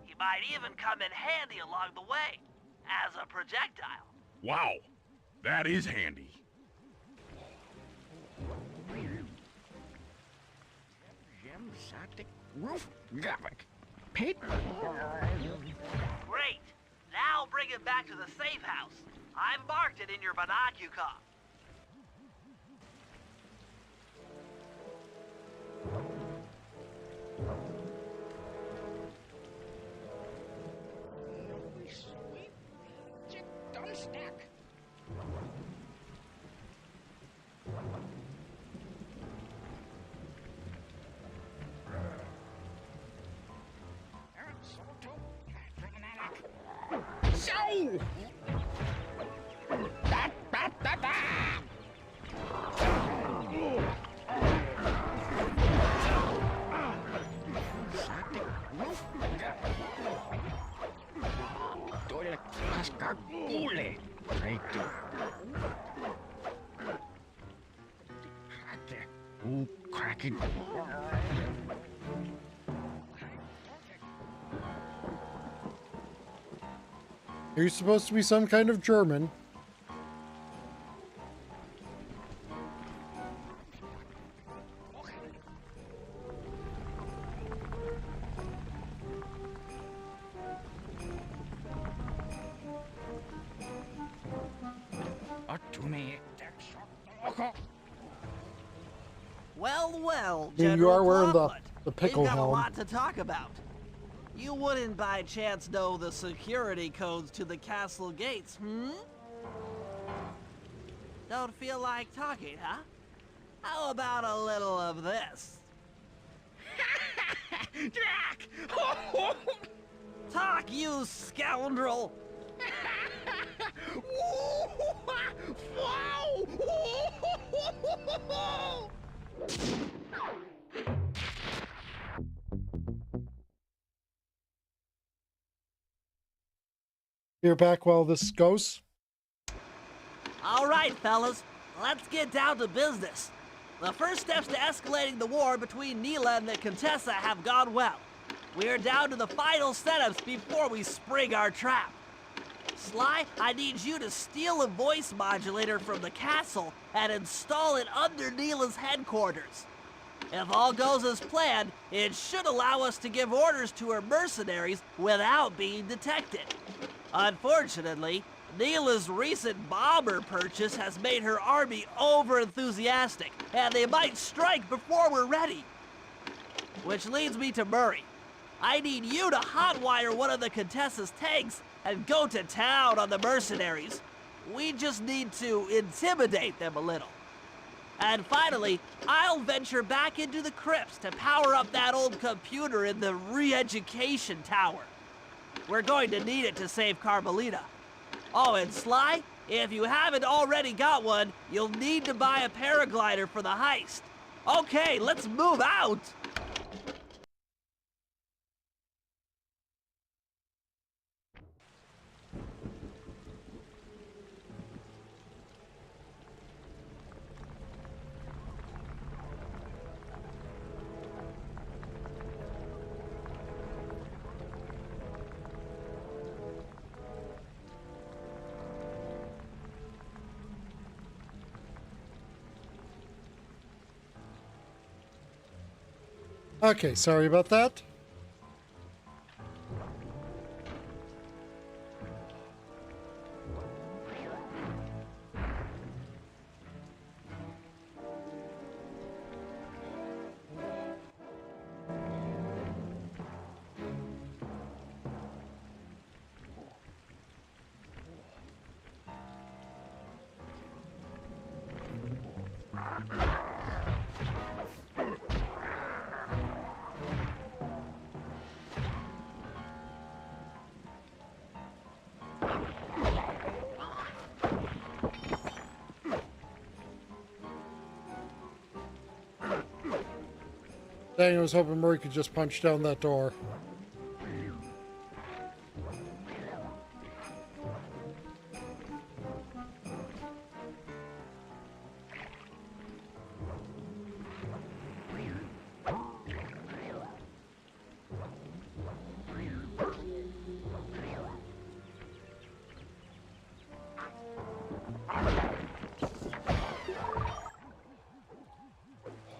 He might even come in handy along the way, as a projectile. Wow, that is handy. Great. Now bring him back to the safe house. I've marked it in your binocular. Are you supposed to be some kind of German? Well, well, I mean, you General are wearing the Clawfoot. pickle We've got helm. a lot to talk about. You wouldn't by chance know the security codes to the castle gates, hmm? Don't feel like talking, huh? How about a little of this? Jack! Talk, you scoundrel! Wow! You're back while this goes? All right, fellas, let's get down to business. The first steps to escalating the war between Neela and the Contessa have gone well. We're down to the final setups before we spring our trap. Sly, I need you to steal a voice modulator from the castle and install it under Neela's headquarters. If all goes as planned, it should allow us to give orders to her mercenaries without being detected. Unfortunately, Neela's recent bomber purchase has made her army over-enthusiastic, and they might strike before we're ready. Which leads me to Murray. I need you to hotwire one of the Contessa's tanks and go to town on the mercenaries. We just need to intimidate them a little. And finally, I'll venture back into the crypts to power up that old computer in the re-education tower. We're going to need it to save Carmelita. Oh, and Sly, if you haven't already got one, you'll need to buy a paraglider for the heist. Okay, let's move out! Okay, sorry about that. Dang, I was hoping Murray could just punch down that door.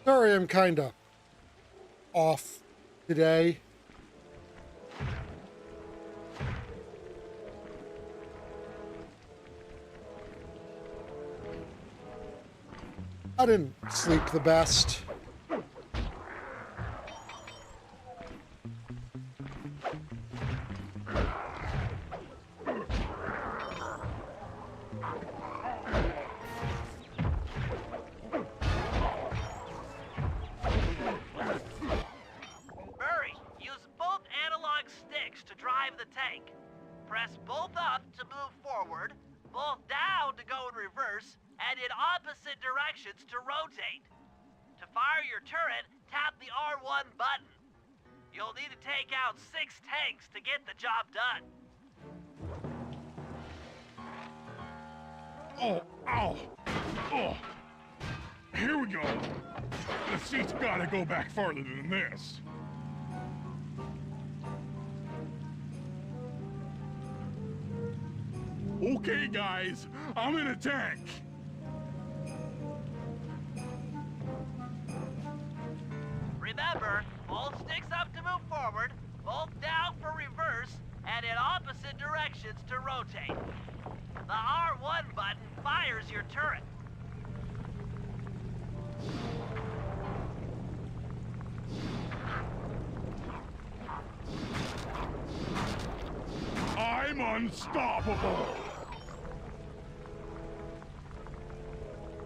Sorry, I'm kinda off today. I didn't sleep the best. Murray, use both analog sticks to drive the tank. Press both up to directions to rotate. To fire your turret, tap the R1 button. You'll need to take out 6 tanks to get the job done. Oh, ow! Oh! Here we go. The seat's gotta go back farther than this. Okay, guys, I'm in a tank. Remember, hold sticks up to move forward, both down for reverse, and in opposite directions to rotate. The R1 button fires your turret. I'm unstoppable.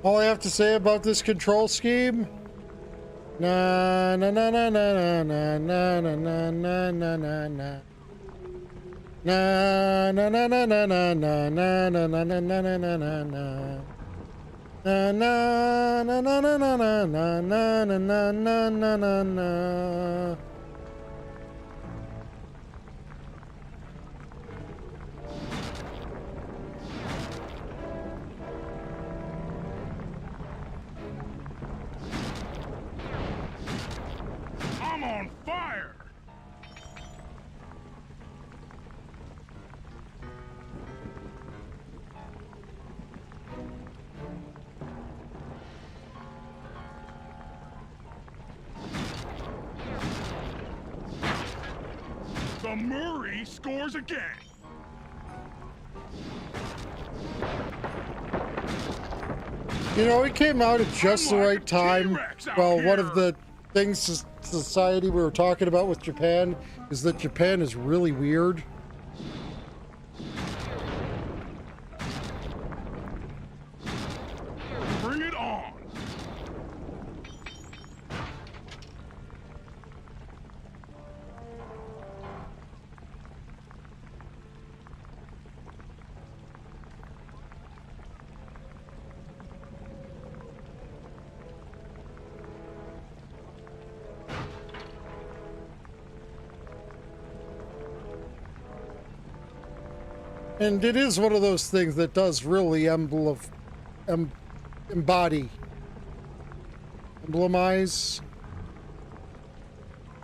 All I have to say about this control scheme? Na na na na na na na na na na na na na. Na na na na na na na na na na na na na na na na. Na na na na na na na na na na na na na na. I'm on fire. The Murray scores again. You know, it came out at just the I'm like right a time. T-Rex out Well, one of here. the things society we were talking about with Japan is that Japan is really weird. Bring it on. And it is one of those things that does really embody, emblemize.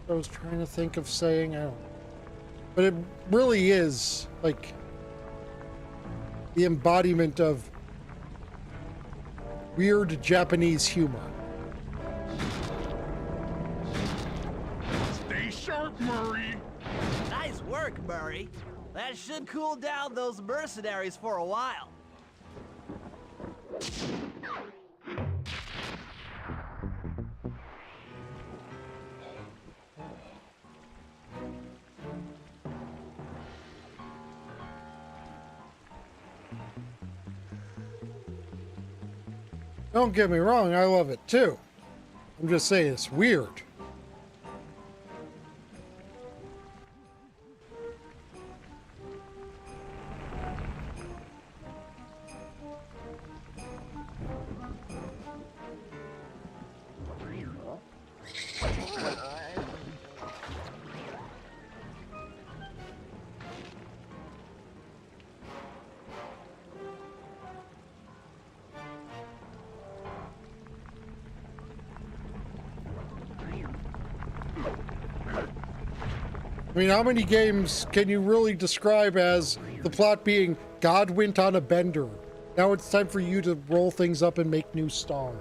I was trying to think of saying, I don't know. But it really is like the embodiment of weird Japanese humor. Stay sharp, Murray. Nice work, Murray. That should cool down those mercenaries for a while. Don't get me wrong, I love it too. I'm just saying it's weird. I mean, how many games can you really describe as the plot being God went on a bender? Now it's time for you to roll things up and make new stars.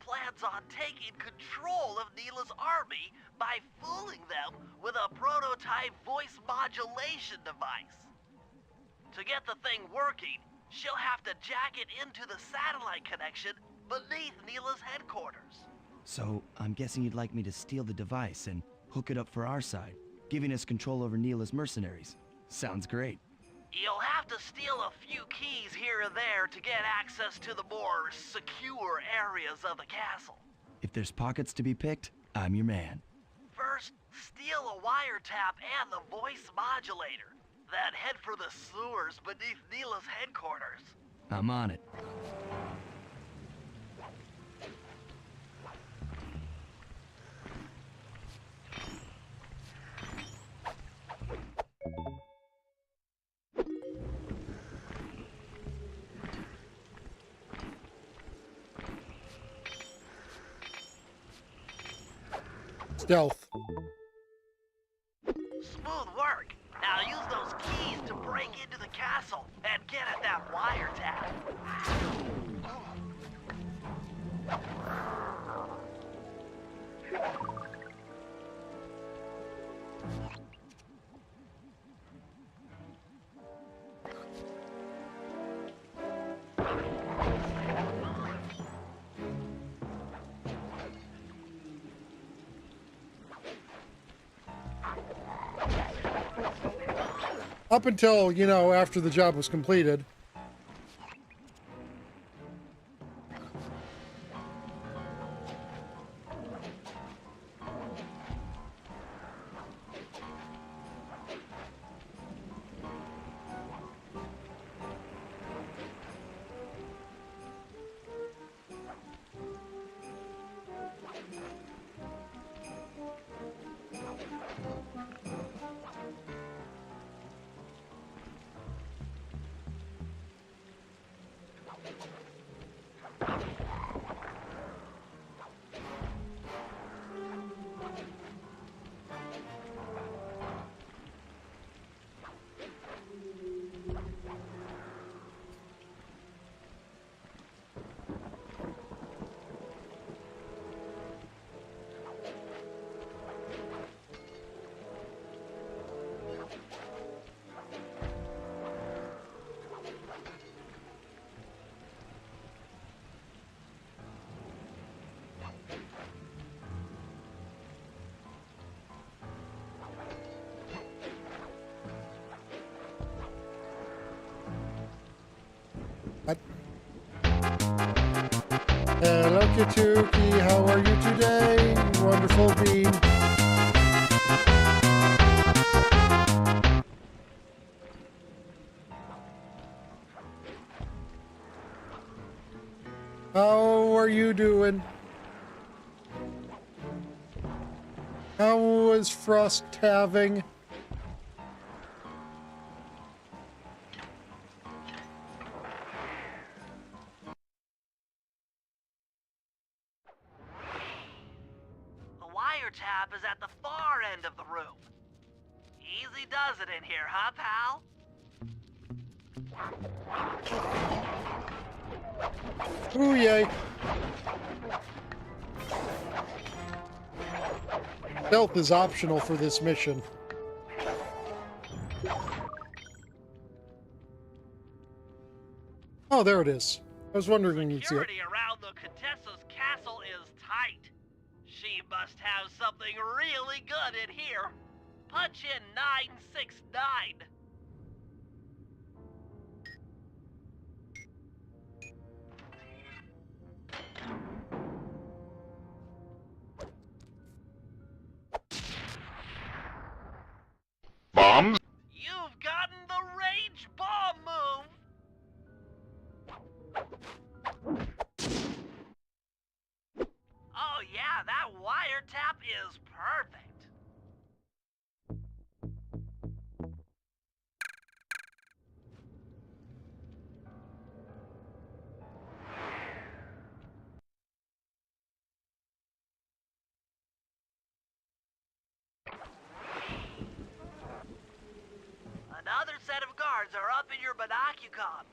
Plans on taking control of Neela's army by fooling them with a prototype voice modulation device. To get the thing working, she'll have to jack it into the satellite connection beneath Neela's headquarters. So, I'm guessing you'd like me to steal the device and hook it up for our side, giving us control over Neela's mercenaries. Sounds great. You'll have to steal a few keys here and there to get access to the more secure areas of the castle. If there's pockets to be picked, I'm your man. First, steal a wiretap and the voice modulator. Then head for the sewers beneath Neela's headquarters. I'm on it. Stealth. Smooth work. Now use those keys to break into the castle and get at that wiretap. Up until, you know, after the job was completed. Hello, Kituki. How are you today? Wonderful bean. How are you doing? How was Frost having? Wiretap is at the far end of the room. Easy does it in here, huh, pal? Ooh, yay. Stealth is optional for this mission. Oh, there it is. I was wondering when you'd see it. Security around the Contessa's castle is tight. She must have something really good in here. Punch in 969. Bombs? You've gotten the rage bomb move. Oh yeah, that wiretap is perfect. Another set of guards are up in your binocucom.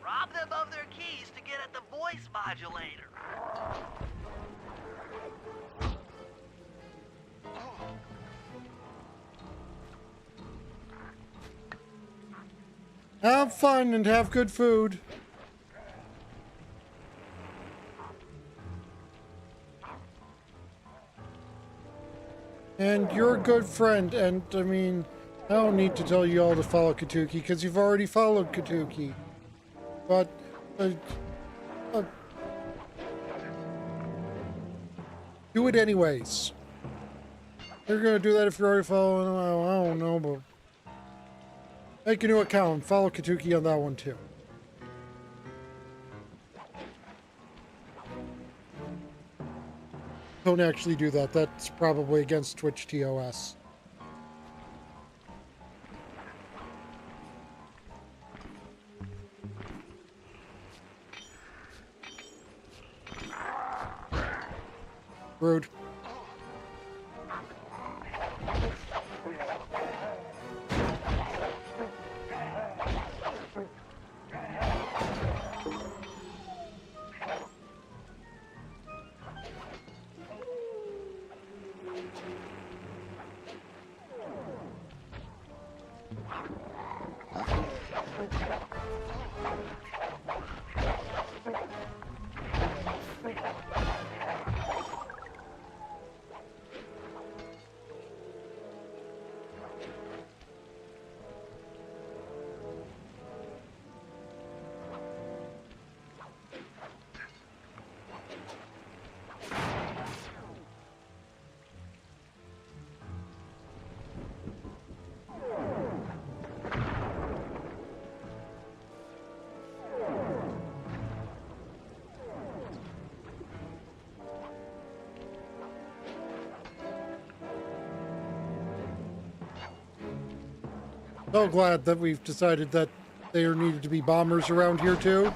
Rob them of their keys to get at the voice modulator. Have fun and have good food. And you're a good friend, and I mean, I don't need to tell you all to follow Katuki, because you've already followed Katuki. But, do it anyways. You're gonna do that if you're already following, I don't know, but... Make a new account, follow Katuki on that one too. Don't actually do that, that's probably against Twitch TOS. Rude. So glad that we've decided that there needed to be bombers around here too.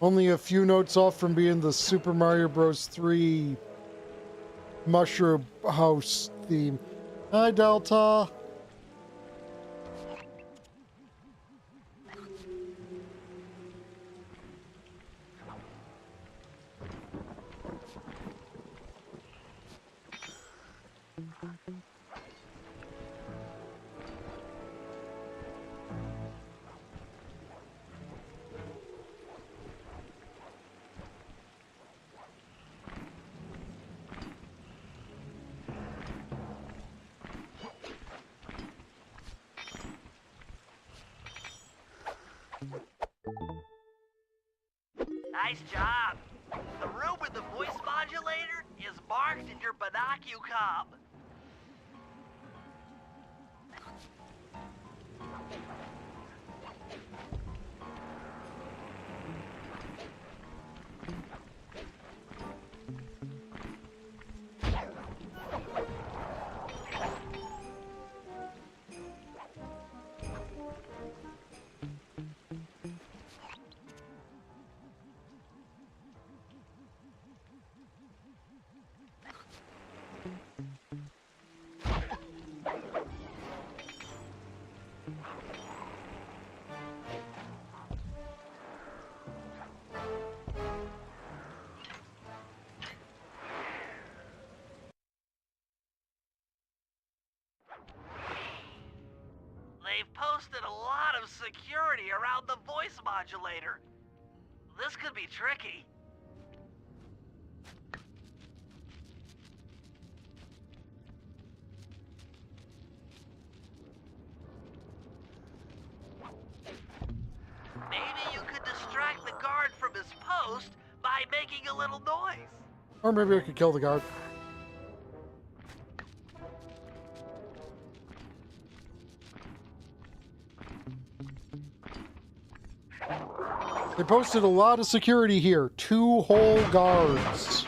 Only a few notes off from being the Super Mario Bros. 3 Mushroom House theme. Hi, Delta. Nice job. The room with the voice modulator is marked in your binocu cob. They've posted a lot of security around the voice modulator. This could be tricky. Maybe you could distract the guard from his post by making making a little noise. Or maybe I could kill the guard. They posted a lot of security here. 2 whole guards.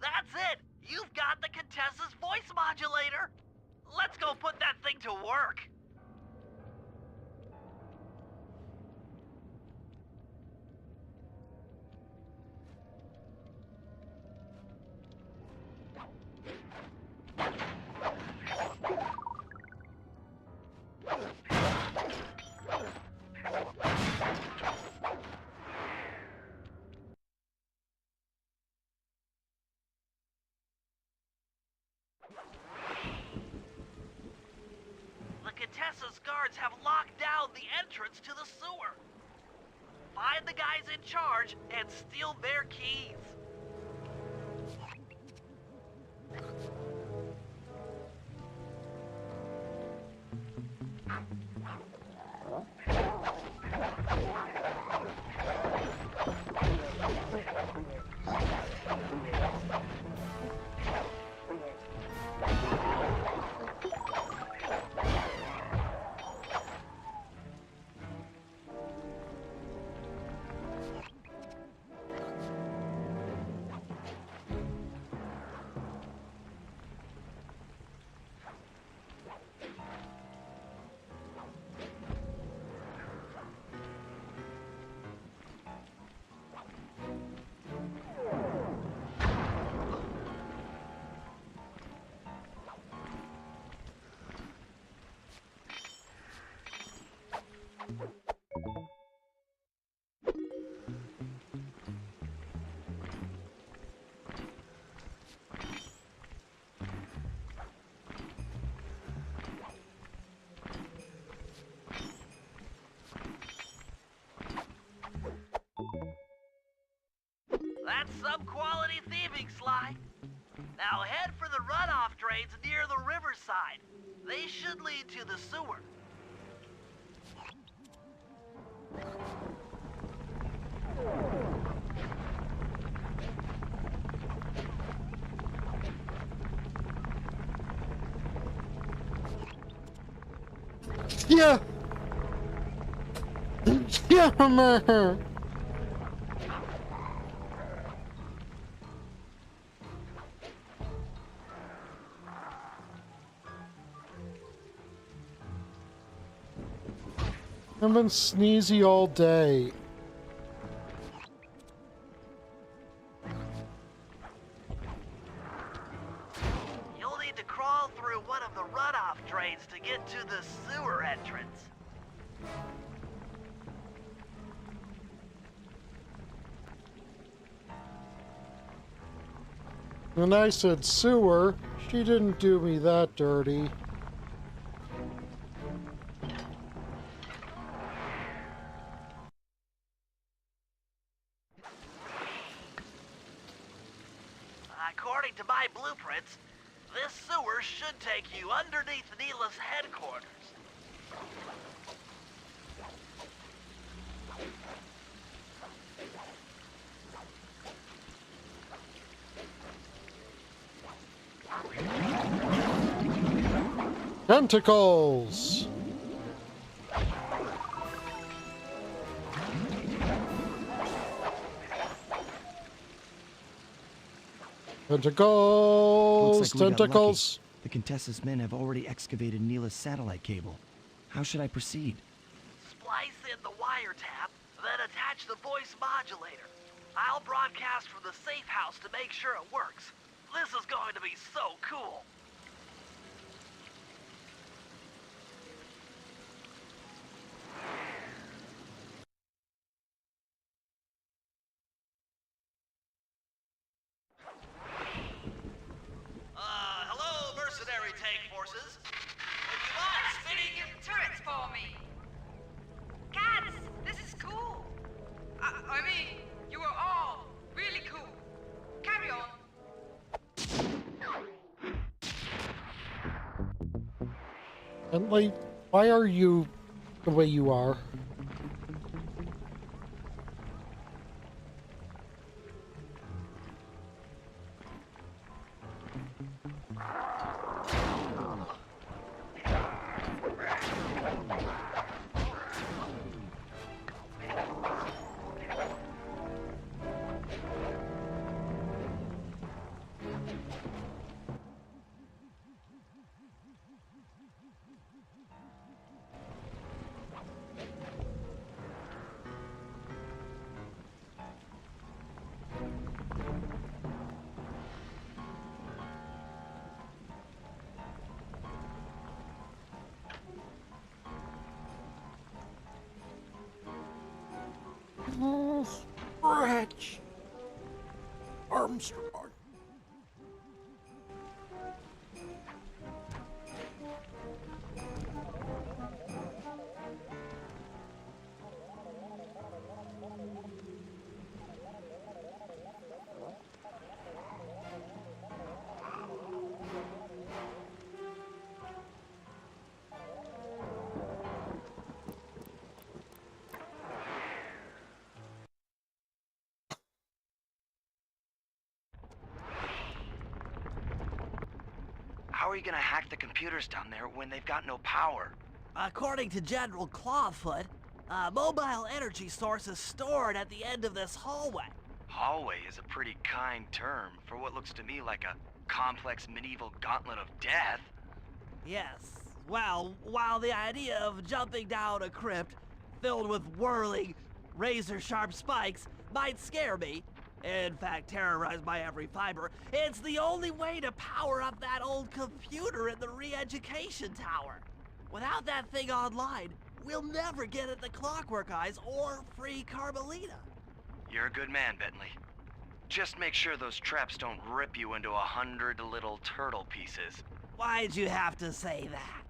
That's it! You've got the Contessa's voice modulator! Let's go put that thing to work! The Contessa's guards have locked down the entrance to the sewer. Find the guys in charge and steal their keys. That's some quality thieving, Sly. Now head for the runoff drains near the riverside. They should lead to the sewer. Yeah! Yeah, man! I've been sneezy all day. You'll need to crawl through one of the runoff drains to get to the sewer entrance. When I said sewer, she didn't do me that dirty. According to my blueprints, this sewer should take you underneath Neela's headquarters. Tentacles! Tentacles! Looks like we got Tentacles! lucky. The Contessa's men have already excavated Neela's satellite cable. How should I proceed? Splice in the wiretap, then attach the voice modulator. I'll broadcast from the safe house to make sure it works. This is going to be so cool. Hello, mercenary tank forces. Would you mind spinning your turrets for me. Cats, this is cool. By me, you are all really cool. Carry on. Bentley, why are you the way you are? Oh, scratch. Armstrong. How are you gonna hack the computers down there when they've got no power? According to General Clawfoot, a mobile energy source is stored at the end of this hallway. Hallway is a pretty kind term for what looks to me like a complex medieval gauntlet of death. Yes. Well, while the idea of jumping down a crypt filled with whirling, razor-sharp spikes might scare me, in fact terrorize my every fiber, it's the only way to power up that old computer in the re-education tower. Without that thing online, we'll never get at the Clockwork Eyes or free Carmelita. You're a good man, Bentley. Just make sure those traps don't rip you into 100 little turtle pieces. Why'd you have to say that?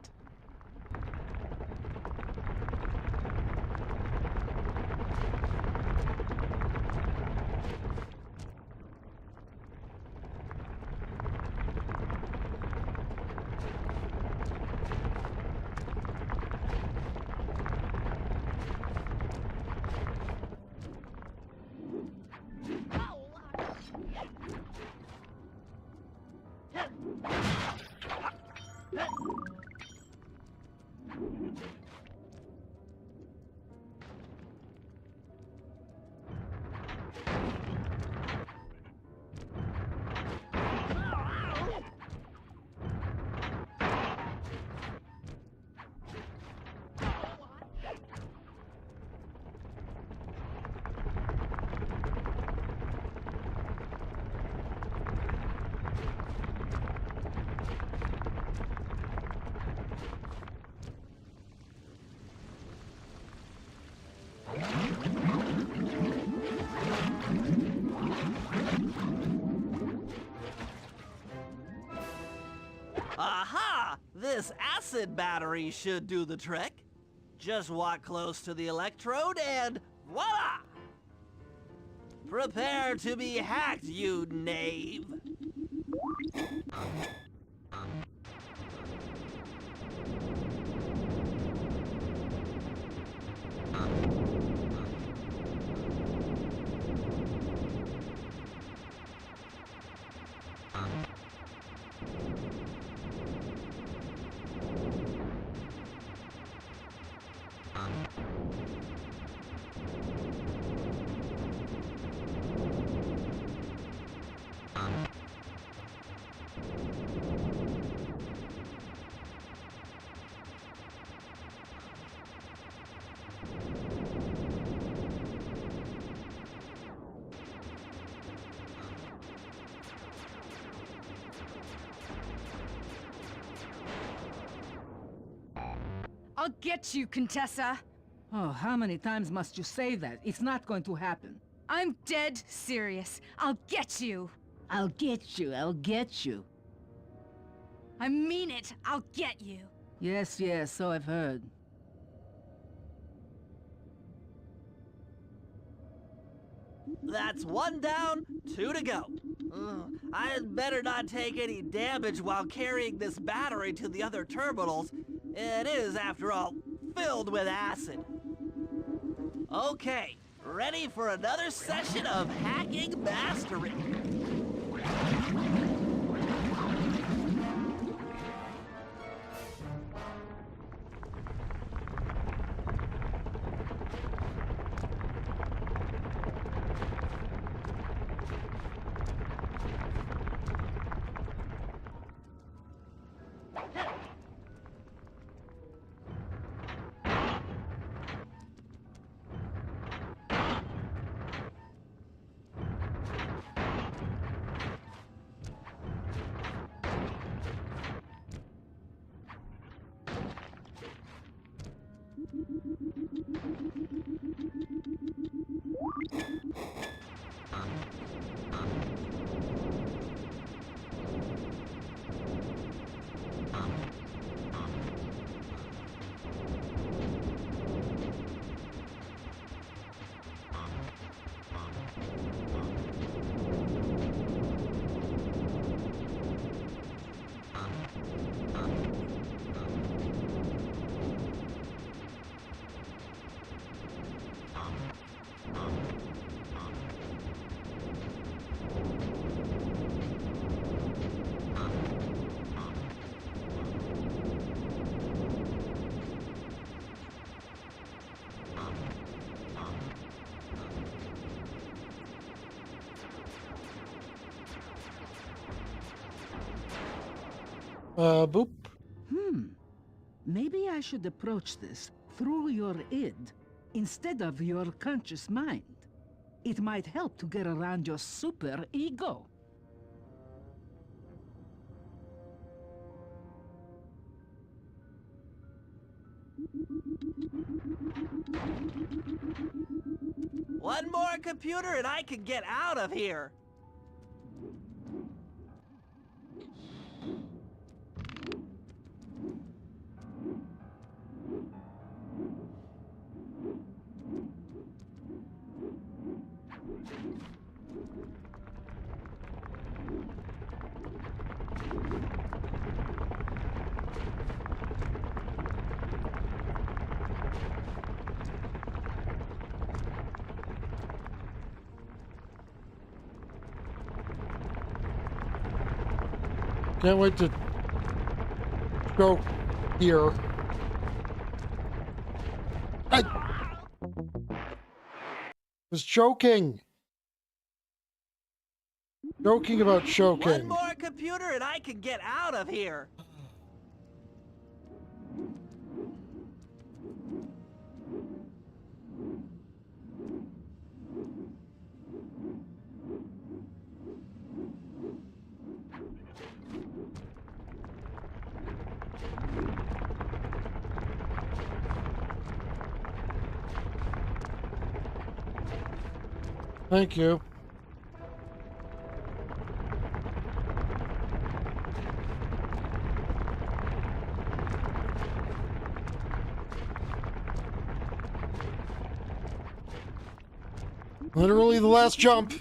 Aha! This acid battery should do the trick. Just walk close to the electrode and voila! Prepare to be hacked, you knave! I'll get you, Contessa. Oh, how many times must you say that? It's not going to happen. I'm dead serious. I'll get you. I'll get you, I'll get you. I mean it. I'll get you. Yes, yes, so I've heard. That's 1 down, 2 to go. I'd better not take any damage while carrying this battery to the other terminals. It is, after all, filled with acid. Okay, ready for another session of hacking mastery. Boop. Maybe I should approach this through your id instead of your conscious mind. It might help to get around your super ego. One more computer and I can get out of here. Can't wait to go here. I was joking. Joking about choking. One more computer and I can get out of here. Thank you. Literally the last jump.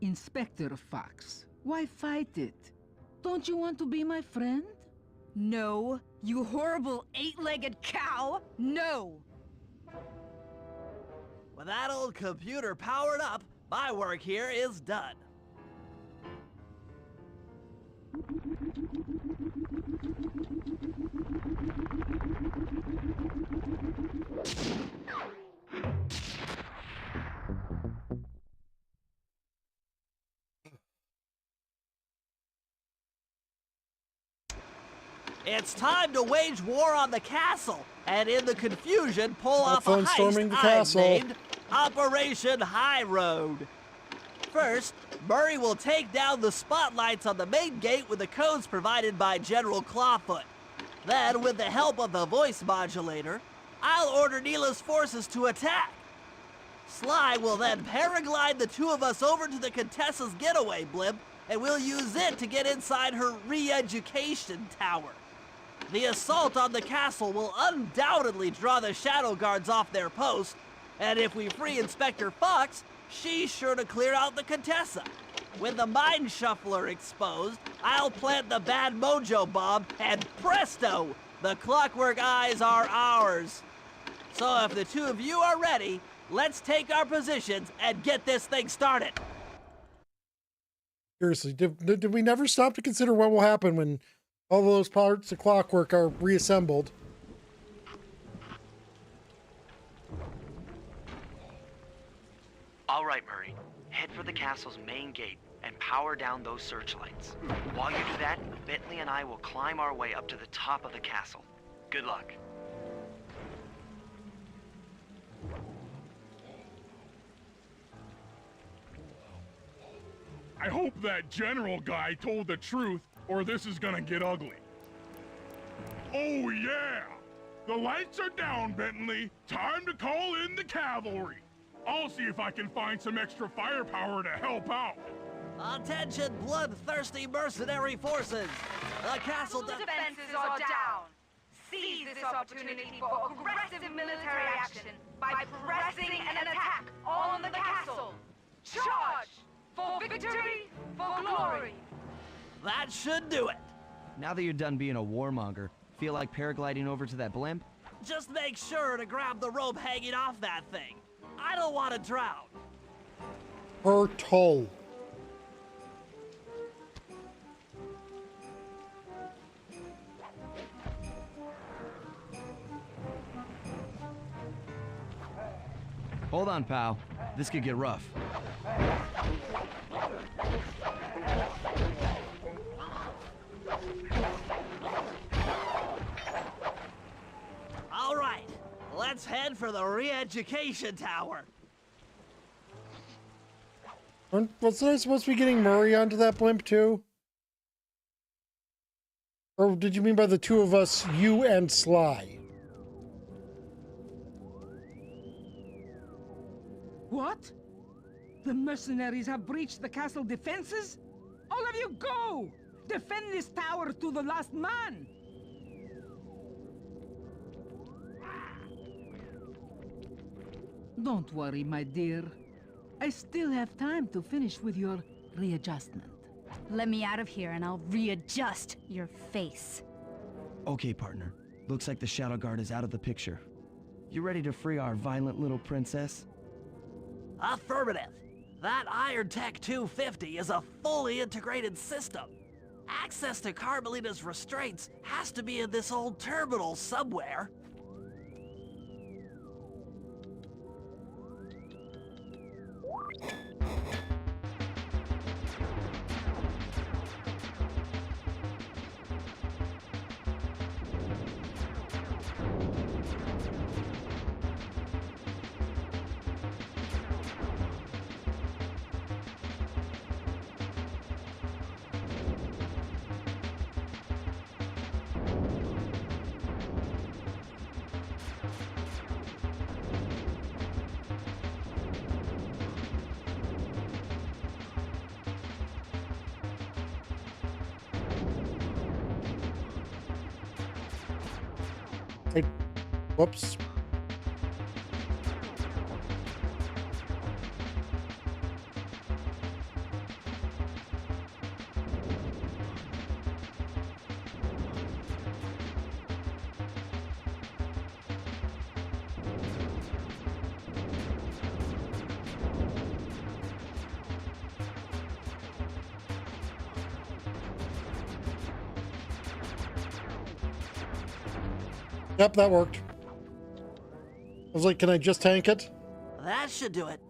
Inspector Fox, why fight it? Don't you want to be my friend? No, you horrible eight-legged cow! No! With that old computer powered up, my work here is done. It's time to wage war on the castle, and in the confusion, pull Have off a fun storming heist the I've castle. named Operation High Road. First, Murray will take down the spotlights on the main gate with the codes provided by General Clawfoot. Then, with the help of the voice modulator, I'll order Neela's forces to attack. Sly will then paraglide the two of us over to the Contessa's getaway blimp, and we'll use it to get inside her re-education tower. The assault on the castle will undoubtedly draw the Shadow Guards off their post, and if we free Inspector Fox, she's sure to clear out the Contessa. With the Mind Shuffler exposed, I'll plant the Bad Mojo Bomb, and presto! The Clockwork Eyes are ours. So if the two of you are ready, let's take our positions and get this thing started. Seriously, did we never stop to consider what will happen when all those parts of Clockwork are reassembled? All right, Murray. Head for the castle's main gate and power down those searchlights. While you do that, Bentley and I will climb our way up to the top of the castle. Good luck. I hope that general guy told the truth, or this is gonna get ugly. Oh yeah! The lights are down, Bentley. Time to call in the cavalry. I'll see if I can find some extra firepower to help out. Attention, bloodthirsty mercenary forces! The castle defenses are down. Seize this opportunity for aggressive military action by pressing an attack on the castle. Charge! For victory, for glory! That should do it. Now that you're done being a warmonger, feel like paragliding over to that blimp? Just make sure to grab the rope hanging off that thing. I don't want to drown. Her toll. Hold on, pal. This could get rough. All right, let's head for the re-education tower. Wasn't I supposed to be getting Murray onto that blimp too? Or did you mean by the two of us, you and Sly? What? The mercenaries have breached the castle defenses? All of you go! Defend this tower to the last man! Don't worry, my dear. I still have time to finish with your readjustment. Let me out of here and I'll readjust your face. Okay, partner. Looks like the Shadow Guard is out of the picture. You ready to free our violent little princess? Affirmative. That Iron Tech 250 is a fully integrated system. Access to Carmelita's restraints has to be in this old terminal somewhere. Hey, whoops. Yep, that worked. I was like, can I just tank it? That should do it.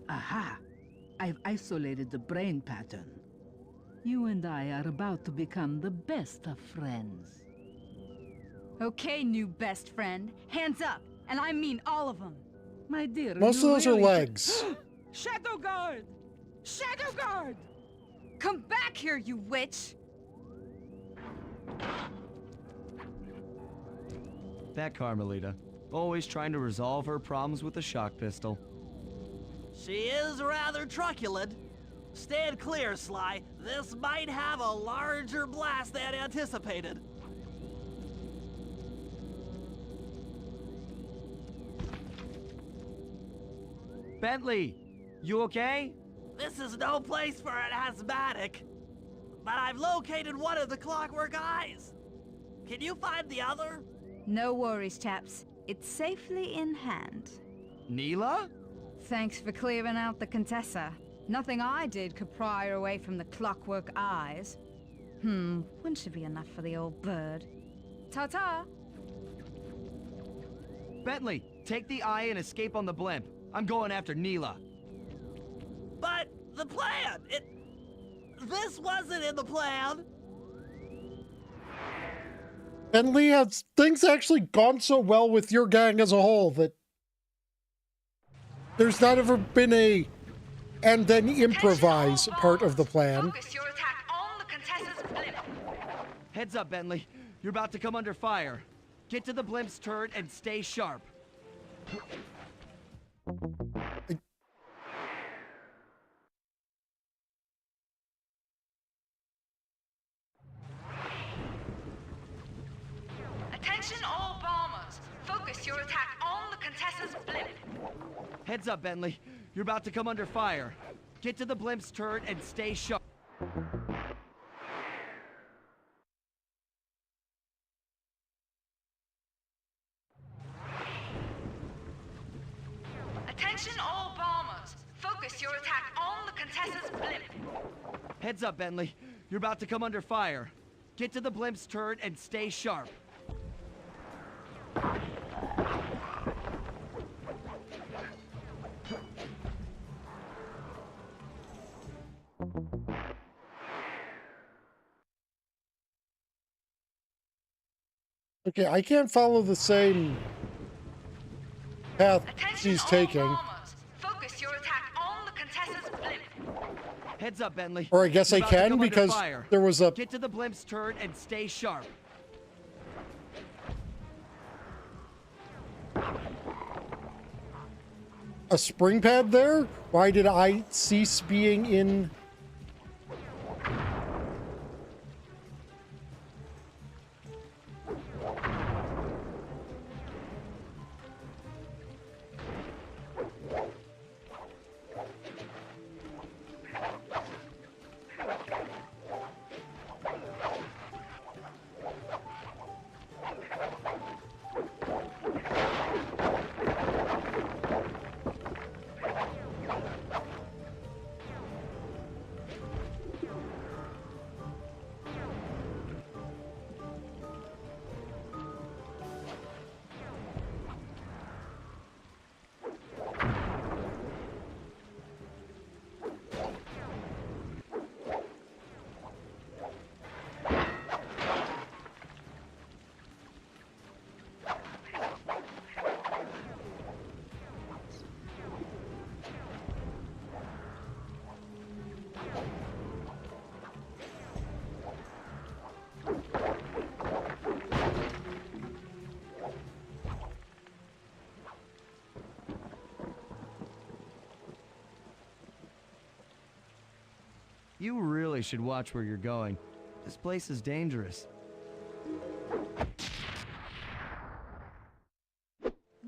Aha! I've isolated the brain pattern. You and I are about to become the best of friends. Okay, new best friend. Hands up, and I mean all of them. My dear, Most of you those are really legs. Shadow Guard! Shadow Guard! Come back here, you witch! That Carmelita. Always trying to resolve her problems with a shock pistol. She is rather truculent. Stand clear, Sly. This might have a larger blast than anticipated. Bentley, you okay? This is no place for an asthmatic. But I've located one of the clockwork eyes. Can you find the other? No worries, chaps. It's safely in hand. Neela? Thanks for clearing out the Contessa. Nothing I did could pry her away from the clockwork eyes. One should be enough for the old bird. Ta-ta! Bentley, take the eye and escape on the blimp. I'm going after Neela. But the plan! This wasn't in the plan! And Lee, has things actually gone so well with your gang as a whole that there's not ever been a and then improvise part of the plan? Focus your attack on the Contessa's blimp. Heads up, Bentley. You're about to come under fire. Get to the blimp's turret and stay sharp. Attention all bombers. Focus your attack on the Contessa's blimp. Heads up, Bentley. You're about to come under fire. Get to the blimp's turret and stay sharp. Attention all bombers. Focus your attack on the Contessa's blimp. Heads up, Bentley. You're about to come under fire. Get to the blimp's turret and stay sharp. Okay, I can't follow the same path Attention she's all taking. bombers. Focus your attack on the Contessa's blimp. Heads up, Bentley. Or I guess You're I about to can come under because fire. there was a Get to the blimp's turret and stay sharp. spring pad there. Why did I cease being in? You really should watch where you're going. This place is dangerous.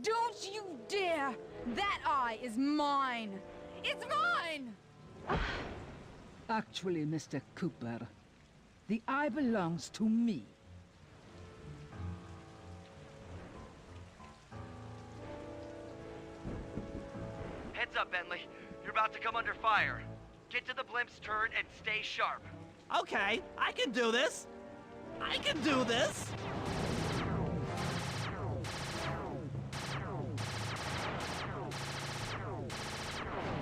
Don't you dare! That eye is mine! It's mine! Actually, Mr. Cooper, the eye belongs to me. Heads up, Bentley. You're about to come under fire. Get to the blimp's turret and stay sharp. Okay, I can do this. I can do this.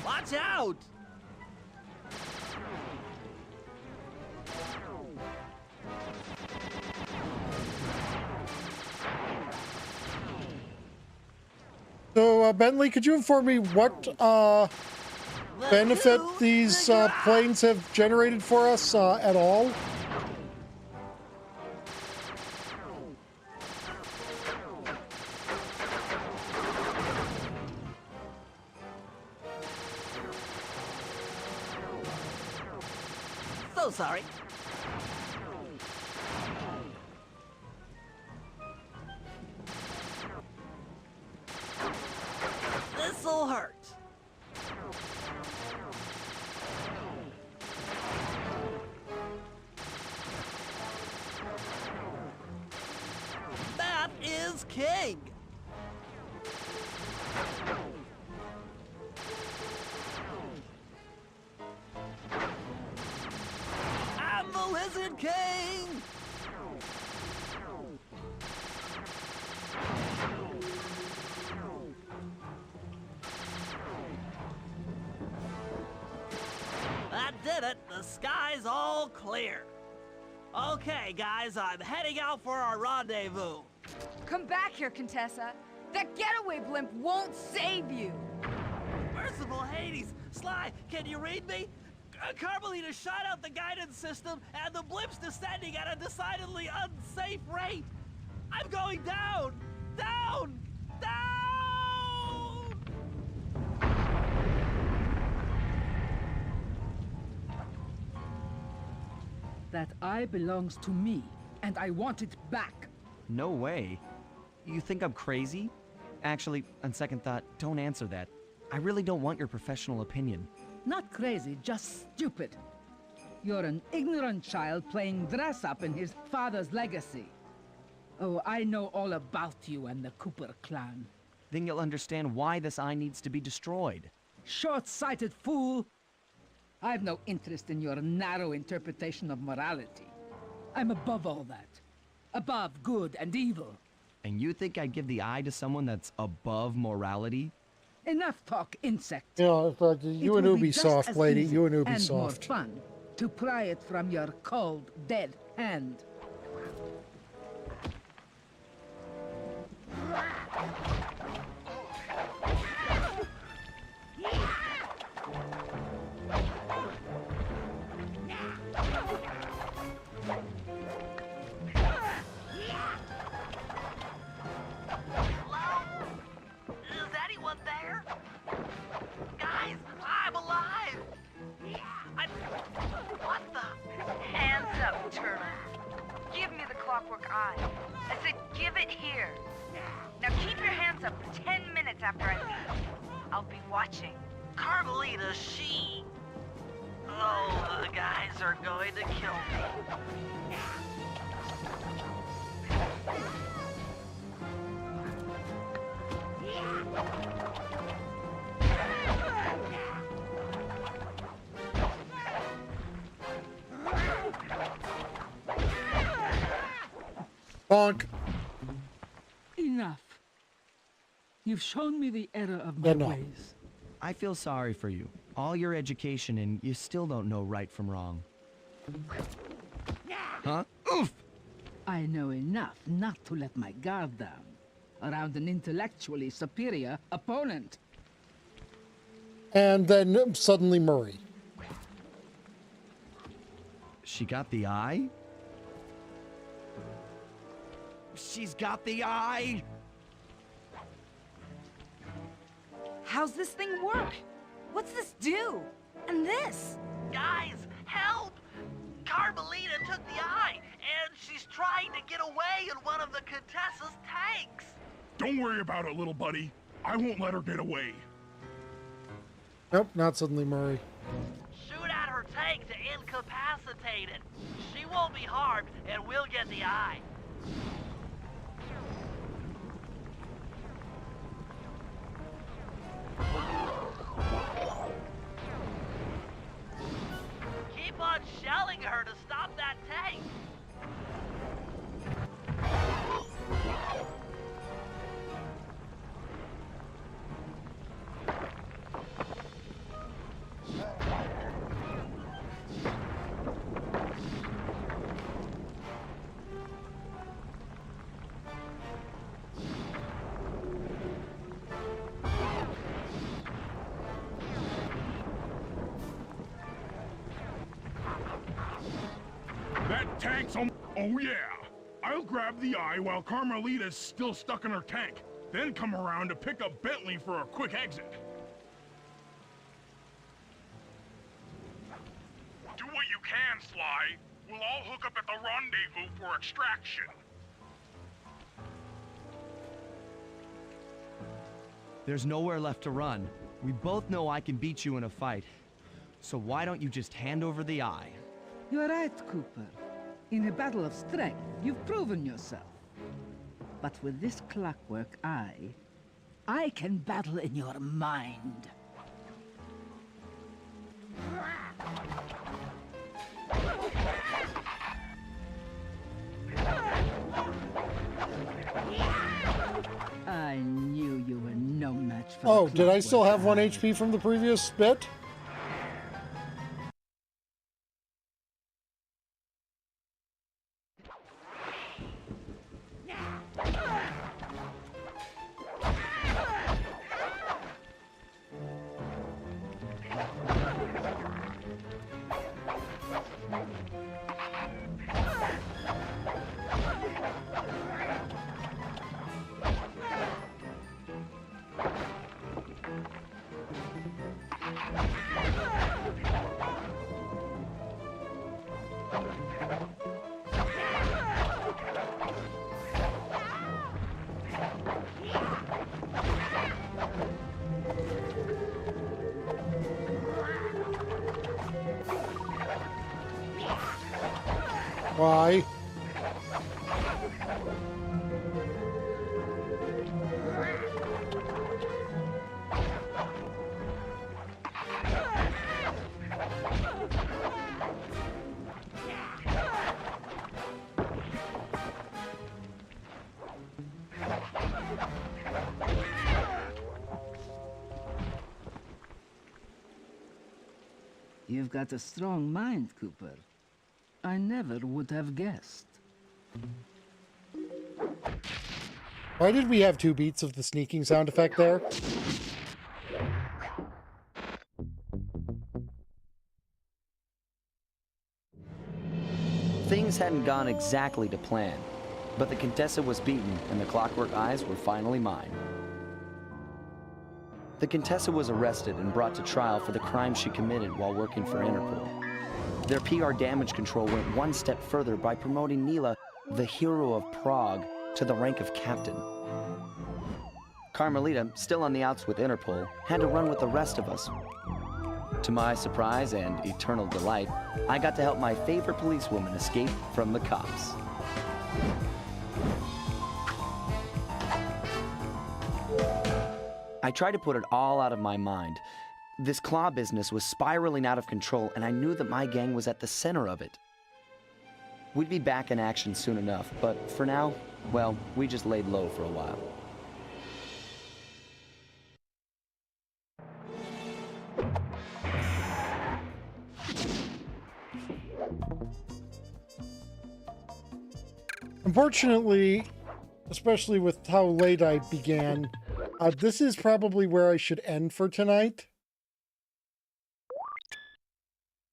Watch out! So, Bentley, could you inform me what benefit these planes have generated for us at all? So sorry. This'll hurt. That is king. I'm the Lizard King. That did it. The sky's all clear. Okay, guys, I'm heading out for our rendezvous. Come back here, Contessa. That getaway blimp won't save you. Merciful Hades! Sly, can you read me? Carmelita shot out the guidance system, and the blimp's descending at a decidedly unsafe rate. I'm going down! Down! Down! That eye belongs to me, and I want it back. No way. You think I'm crazy? Actually, on second thought, don't answer that. I really don't want your professional opinion. Not crazy, just stupid. You're an ignorant child playing dress-up in his father's legacy. Oh, I know all about you and the Cooper clan. Then you'll understand why this eye needs to be destroyed. Short-sighted fool! I've no interest in your narrow interpretation of morality. I'm above all that. Above good and evil. And you think I'd give the eye to someone that's above morality? Enough talk, insect. Yeah, you and It will be just Ubisoft, as lady. easy You and and more Ubisoft. fun to pry it from your cold, dead hand. Hello? Is anyone there? Guys, I'm alive! What the? Hands up, turtle. Give me the clockwork eye. I said give it here. Now keep your hands up for 10 minutes after I leave. I'll be watching. Carmelita, she... Oh, the guys are going to kill me. Bonk. Enough. You've shown me the error of my Enough. ways. I feel sorry for you. All your education and you still don't know right from wrong. Huh? Oof! I know enough not to let my guard down around an intellectually superior opponent. And then suddenly Murray. She got the eye? She's got the eye! How's this thing work? What's this do? And this? Guys, help! Carmelita took the eye, and she's trying to get away in one of the Contessa's tanks. Don't worry about it, little buddy. I won't let her get away. Nope, not suddenly Murray. Shoot at her tank to incapacitate it. She won't be harmed, and we'll get the eye. Oh yeah! I'll grab the eye while Carmelita's still stuck in her tank, then come around to pick up Bentley for a quick exit. Do what you can, Sly. We'll all hook up at the rendezvous for extraction. There's nowhere left to run. We both know I can beat you in a fight. So why don't you just hand over the eye? You're right, Cooper. In a battle of strength, you've proven yourself. But with this clockwork eye, I can battle in your mind. I knew you were no match for Oh, the did I still have 1 clockwork HP from the previous bit? Why? You've got a strong mind, Cooper. I never would have guessed. Why did we have 2 beats of the sneaking sound effect there? Things hadn't gone exactly to plan, but the Contessa was beaten and the clockwork eyes were finally mine. The Contessa was arrested and brought to trial for the crime she committed while working for Interpol. Their PR damage control went one step further by promoting Nila, the hero of Prague, to the rank of captain. Carmelita, still on the outs with Interpol, had to run with the rest of us. To my surprise and eternal delight, I got to help my favorite policewoman escape from the cops. I tried to put it all out of my mind. This claw business was spiraling out of control, and I knew that my gang was at the center of it. We'd be back in action soon enough, but for now, well, we just laid low for a while. Unfortunately, especially with how late I began, this is probably where I should end for tonight.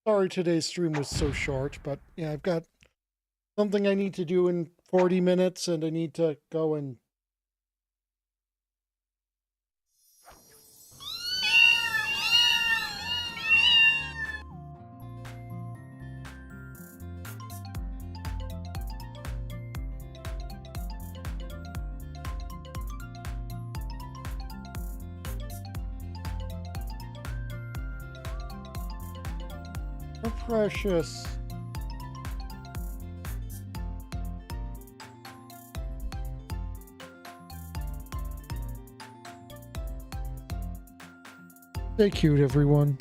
Sorry today's stream was so short, but yeah, I've got something I need to do in 40 minutes, and I need to go and... Oh, precious. Stay cute, everyone.